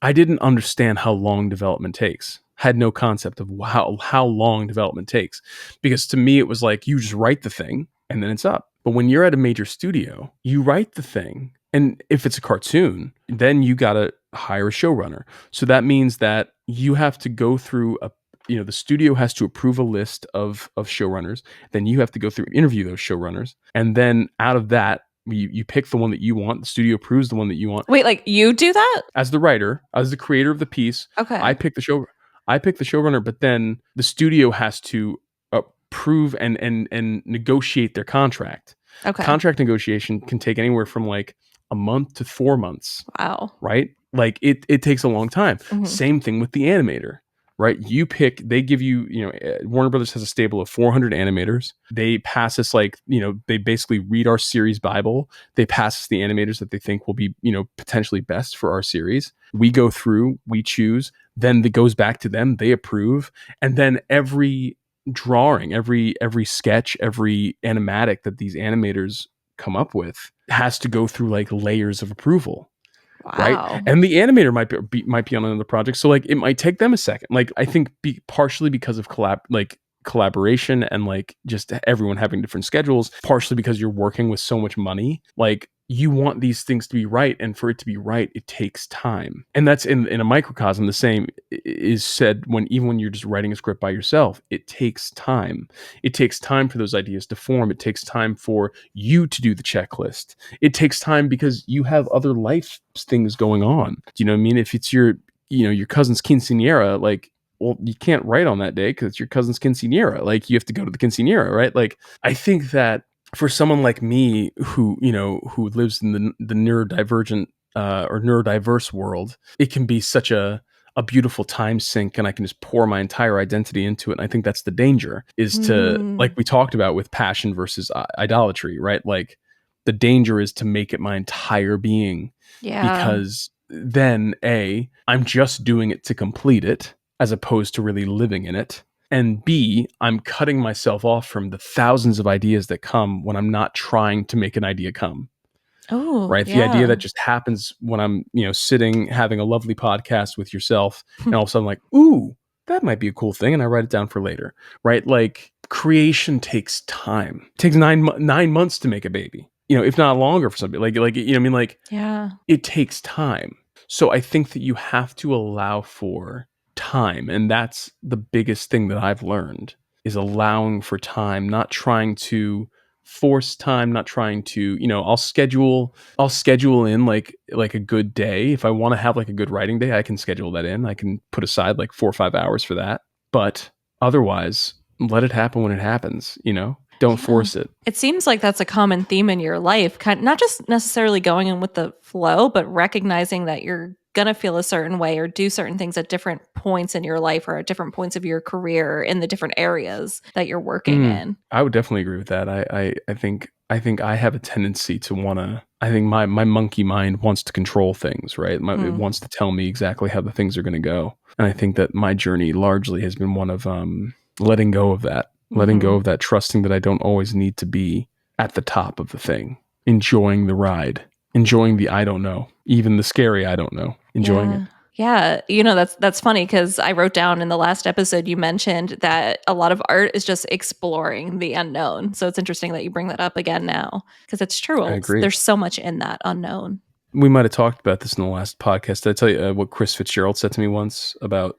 I didn't understand how long development takes. Had no concept of how long development takes, because to me it was like you just write the thing and then it's up. But when you're at a major studio, you write the thing, and if it's a cartoon, then you gotta hire a showrunner. So that means that you have to go through the studio has to approve a list of showrunners. Then you have to go through interview those showrunners, and then out of that you pick the one that you want. The studio approves the one that you want. Wait, like you do that? As the writer, as the creator of the piece, I Okay. pick the show. I pick the showrunner, but then the studio has to approve and negotiate their contract. Okay. Contract negotiation can take anywhere from like a month to 4 months, Wow. right? Like it takes a long time. Hmm. Same thing with the animator, right? They give you, Warner Brothers has a stable of 400 animators. They pass us they basically read our series Bible. They pass us the animators that they think will be, potentially best for our series. We go through, we choose, then it goes back to them, they approve, and then every drawing, every sketch, every animatic that these animators come up with has to go through like layers of approval, right? Wow. And the animator might be on another project, so like it might take them a second. Like I think partially because of collaboration and like just everyone having different schedules, partially because you're working with so much money, like you want these things to be right, and for it to be right it takes time. And that's in a microcosm. The same is said even when you're just writing a script by yourself. It takes time. It takes time for those ideas to form. It takes time for you to do the checklist. It takes time because you have other life things going on. Do you know what I mean? If it's your cousin's quinceanera, like, well, you can't write on that day because it's your cousin's quinceanera. Like, you have to go to the quinceanera, right? Like, I think that for someone like me who lives in the neurodivergent or neurodiverse world, it can be such a beautiful time sink, and I can just pour my entire identity into it. And I think that's the danger, is to, like Mm. we talked about with passion versus idolatry, right? Like the danger is to make it my entire being, Yeah. because then I'm just doing it to complete it as opposed to really living in it. And B, I'm cutting myself off from the thousands of ideas that come when I'm not trying to make an idea come. Oh, Right? The idea yeah. that just happens when I'm, sitting having a lovely podcast with yourself, and all of a sudden I'm like, ooh, that might be a cool thing, and I write it down for later. Right? Like creation takes time. It takes 9 months to make a baby. If not longer for somebody. Like what I mean? Like Yeah. it takes time. So I think that you have to allow for time. And that's the biggest thing that I've learned, is allowing for time, not trying to force time, not trying to, I'll schedule in like a good day. If I want to have like a good writing day, I can schedule that in. I can put aside like 4 or 5 hours for that. But otherwise, let it happen when it happens. Don't Yeah. force it. It seems like that's a common theme in your life, kind not just necessarily going in with the flow, but recognizing that you're gonna feel a certain way or do certain things at different points in your life or at different points of your career in the different areas that you're working in. I would definitely agree with that. I think I have a tendency to want to. I think my monkey mind wants to control things, right? It Mm. wants to tell me exactly how the things are going to go, and I think that my journey largely has been one of letting go of that, Mhm. trusting that I don't always need to be at the top of the thing, enjoying the ride, enjoying the I don't know, even the scary I don't know, enjoying it. Yeah. Yeah, that's funny because I wrote down in the last episode you mentioned that a lot of art is just exploring the unknown. So it's interesting that you bring that up again now because it's I true. agree. There's so much in that unknown. We might have talked about this in the last podcast. Did I tell you what Chris Fitzgerald said to me once about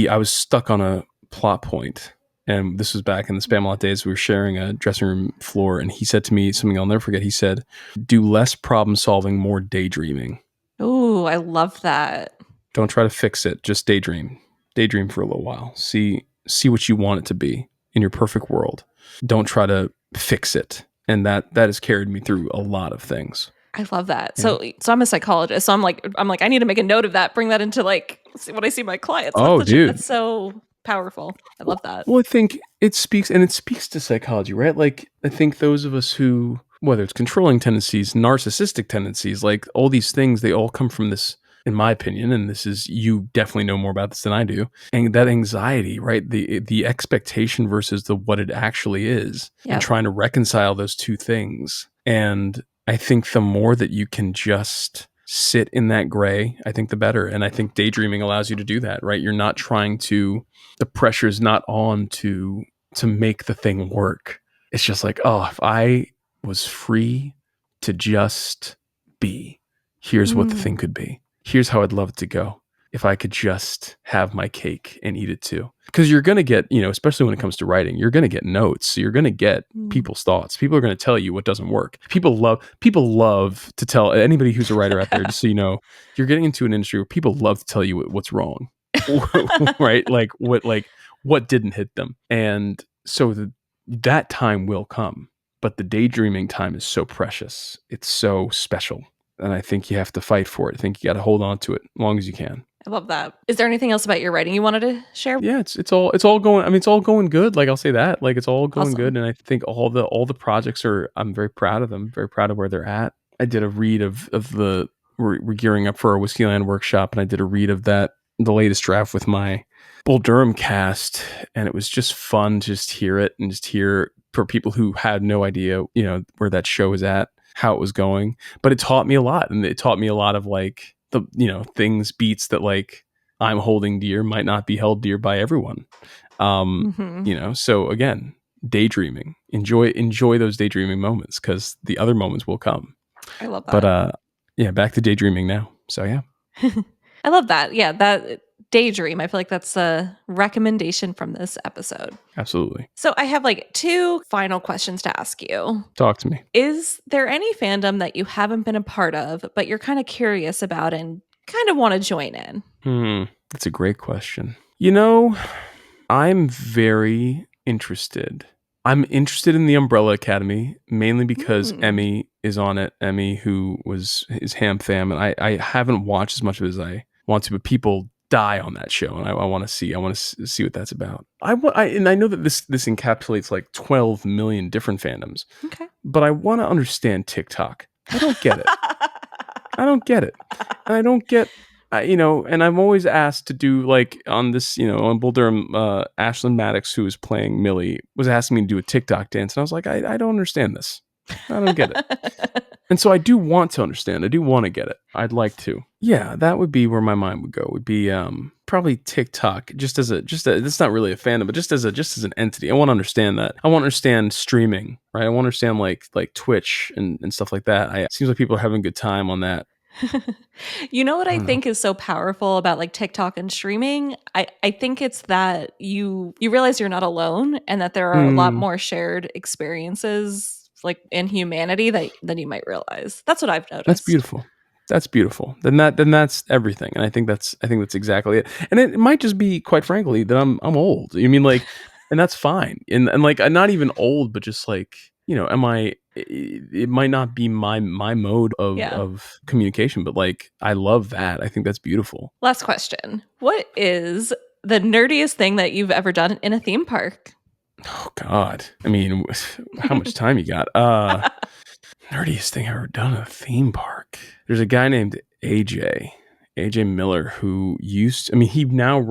I was stuck on a plot point, and this was back in the Spamalot days. We were sharing a dressing room floor, and he said to me something I'll never forget. He said, "Do less problem solving, more daydreaming. Ooh, I love that. Don't try to fix it. Just daydream. Daydream for a little while. See what you want it to be in your perfect world. Don't try to fix it." And that has carried me through a lot of things. I love that. Yeah. So I'm a psychologist. So I'm like I need to make a note of that. Bring that into like when I see my clients. Oh, dude. That's so powerful. I love that. Well, I think it speaks to psychology, right? Like, I think those of us who, whether it's controlling tendencies, narcissistic tendencies, like all these things, they all come from this, in my opinion, and this is, you definitely know more about this than I do, and that anxiety, right? The expectation versus the what it actually is, and Yep. trying to reconcile those two things. And I think the more that you can just sit in that gray, I think the better. And I think daydreaming allows you to do that, right? You're not trying to, the pressure's not on to make the thing work. It's just like, oh, if I was free to just be, here's what the thing Mm. could be. Here's how I'd love it to go. If I could just have my cake and eat it too. Because you're going to get, especially when it comes to writing, you're going to get notes. So you're going to get Mm. people's thoughts. People are going to tell you what doesn't work. People love to tell anybody who's a writer out there, just so you know, you're getting into an industry where people love to tell you what's wrong. Right? What didn't hit them. And so that time will come, but the daydreaming time is so precious. It's so special. And I think you have to fight for it. I think you got to hold on to it as long as you can. I love that. Is there anything else about your writing you wanted to share? Yeah, it's all going. I mean, it's all going good. Like, I'll say that. Like, it's all going Awesome. good, and I think all the projects are. I'm very proud of them. Very proud of where they're at. I did a read of the. We're gearing up for our Whiskeyland workshop, and I did a read of the latest draft with my Bull Durham cast, and it was just fun to just hear it and just hear, for people who had no idea, where that show is at, how it was going. But it taught me a lot, and it taught me a lot of like the beats that like I'm holding dear might not be held dear by everyone. So again, daydreaming. Enjoy those daydreaming moments, because the other moments will come. I love that. But yeah, back to daydreaming now. So yeah. I love that. Yeah, that daydream. I feel like that's a recommendation from this episode. Absolutely. So I have like two final questions to ask you. Talk to me. Is there any fandom that you haven't been a part of, but you're kind of curious about and kind of want to join in? That's a great question. I'm very interested. I'm interested in the Umbrella Academy, mainly because Emmy is on it. Emmy, who is Ham Fam, and I haven't watched as much of it as I want to, but people die on that show, and I want to see. I want to see what that's about. And I know that this encapsulates like 12 million different fandoms. Okay. But I want to understand TikTok. I don't get it. I don't get it. And I don't get, and I'm always asked to do like on this, on Bull Durham, Ashlyn Maddox, who was playing Millie, was asking me to do a TikTok dance. And I was like, I don't understand this. I don't get it. And so I do want to understand. I do want to get it. I'd like to. Yeah, that would be where my mind would go. Would be probably TikTok, just as it's not really a fandom, but just as an entity. I want to understand that. I want to understand streaming, right? I want to understand like Twitch and stuff like that. It seems like people are having a good time on that. You know what I think is so powerful about like TikTok and streaming? I think it's that you realize you're not alone, and that there are a lot more shared experiences like in humanity than you might realize. That's what I've noticed. That's beautiful. That's beautiful. Then that's everything. And I think that's exactly it. And it might just be, quite frankly, that I'm old. You mean like and that's fine. And like, I'm not even old, but just like, it might not be my mode Yeah. of communication, but like, I love that. I think that's beautiful. Last question. What is the nerdiest thing that you've ever done in a theme park? Oh God. I mean, how much time you got? Nerdiest thing I've ever done in a theme park. There's a guy named AJ Miller, who he now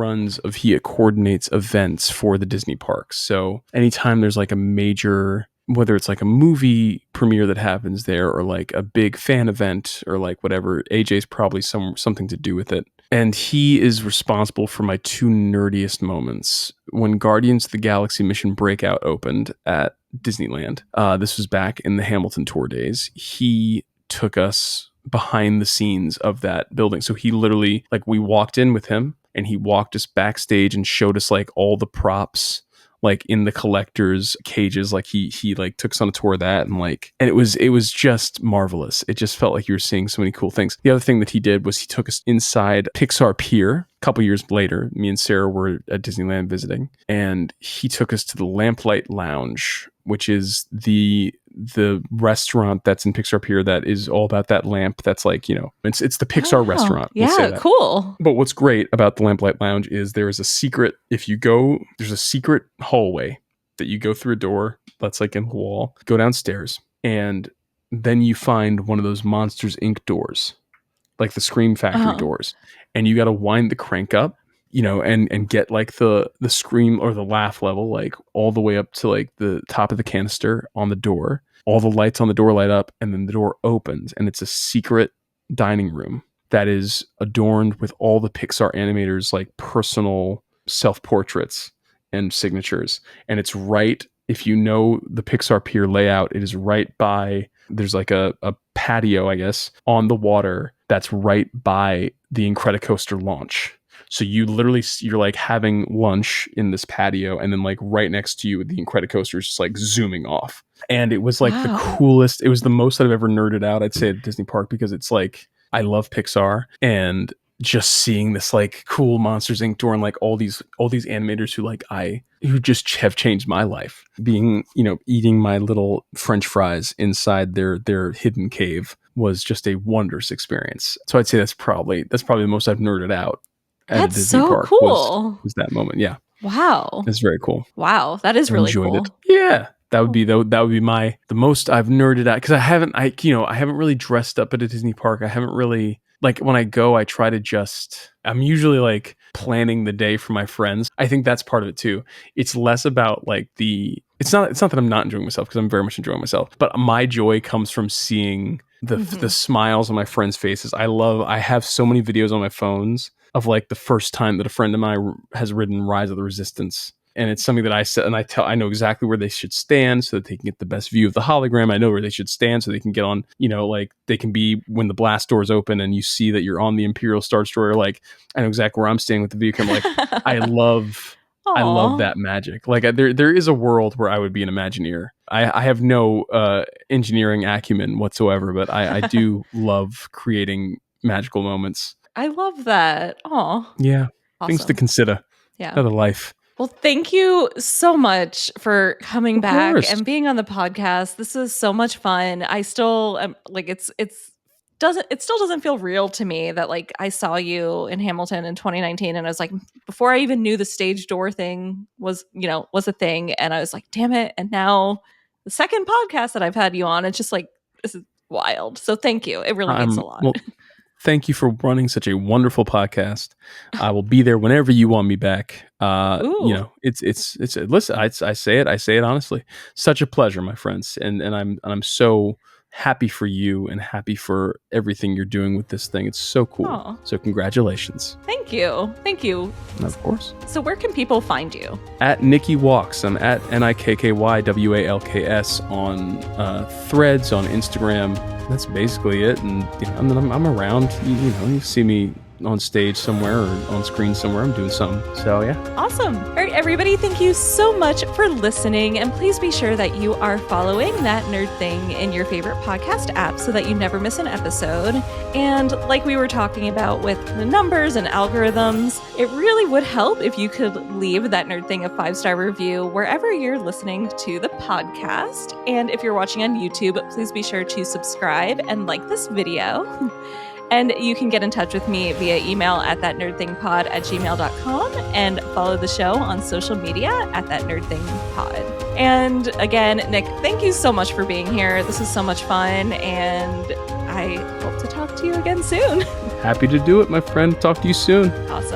he coordinates events for the Disney parks. So anytime there's like a major, whether it's like a movie premiere that happens there or like a big fan event or like whatever, AJ's probably something to do with it. And he is responsible for my two nerdiest moments. When Guardians of the Galaxy Mission Breakout opened at Disneyland, this was back in the Hamilton tour days, he took us behind the scenes of that building. So he literally, like, we walked in with him and he walked us backstage and showed us like all the props like in the collectors cages. Like he like took us on a tour of that, and it was just marvelous. It just felt like you were seeing so many cool things. The other thing that he did was he took us inside Pixar Pier. A couple years later, me and Sarah were at Disneyland visiting, and he took us to the Lamplight Lounge, which is the restaurant that's in Pixar Pier that is all about that lamp. That's like, it's the Pixar restaurant. Let's say that. Cool. But what's great about the Lamplight Lounge is there's a secret hallway that you go through a door that's like in the wall, go downstairs, and then you find one of those Monsters Inc. doors, like the Scream Factory doors, and you got to wind the crank up, and get like the scream or the laugh level, like all the way up to like the top of the canister on the door. All the lights on the door light up, and then the door opens, and it's a secret dining room that is adorned with all the Pixar animators' like personal self-portraits and signatures. And it's right, if you know the Pixar Pier layout, it is right by, there's like a patio, I guess, on the water that's right by the Incredicoaster launch. So you're like having lunch in this patio, and then like right next to you, the Incredicoaster is just like zooming off. And it was like the coolest. It was the most that I've ever nerded out, I'd say, at Disney Park, because it's like, I love Pixar, and just seeing this like cool Monsters Inc. door and like all these animators who just have changed my life, being, eating my little French fries inside their hidden cave was just a wondrous experience. So I'd say that's probably the most I've nerded out at a Disney park. Cool. Was that moment. Yeah. Wow. That's very cool. Wow. That is really cool. It. Yeah. That would be the most I've nerded out, because I haven't really dressed up at a Disney park. I haven't really, like, when I go, I try to I'm usually like planning the day for my friends. I think that's part of it too. It's less about like it's not that I'm not enjoying myself, because I'm very much enjoying myself, but my joy comes from seeing the smiles on my friends' faces. I have so many videos on my phones of like the first time that a friend of mine has ridden Rise of the Resistance. And it's something that I said, and I know exactly where they should stand so that they can get the best view of the hologram. I know where they should stand so they can get on, like they can be when the blast doors open and you see that you're on the Imperial Star Destroyer. Like, I know exactly where I'm staying with the view camera. Like, I love that magic. Like, there is a world where I would be an Imagineer. I have no engineering acumen whatsoever, but I do love creating magical moments. I love that. Aw. Yeah. Awesome. Things to consider. Yeah. Another life. Well, thank you so much for coming back and being on the podcast. This is so much fun. I still am like, it still doesn't feel real to me that like I saw you in Hamilton in 2019, and I was like, before I even knew the stage door thing was a thing, and I was like, damn it. And now the second podcast that I've had you on, it's just like, this is wild. So thank you. It really means a lot. Well, thank you for running such a wonderful podcast. I will be there whenever you want me back. It's listen, I say it honestly. Such a pleasure, my friends. And I'm so happy for you and happy for everything you're doing with this thing. It's so cool. Aww. So congratulations. Thank you. And of course. So where can people find you? At Nikki Walks. I'm at NIKKYWALKS on Threads, on Instagram. That's basically it. And I'm around. You see me on stage somewhere or on screen somewhere. I'm doing something. So yeah. Awesome. All right, everybody, thank you so much for listening. And please be sure that you are following That Nerd Thing in your favorite podcast app so that you never miss an episode. And like we were talking about with the numbers and algorithms, it really would help if you could leave That Nerd Thing a 5-star review wherever you're listening to the podcast. And if you're watching on YouTube, please be sure to subscribe and like this video. And you can get in touch with me via email at thatnerdthingpod@gmail.com and follow the show on social media at thatnerdthingpod. And again, Nik, thank you so much for being here. This is so much fun, and I hope to talk to you again soon. Happy to do it, my friend. Talk to you soon. Awesome.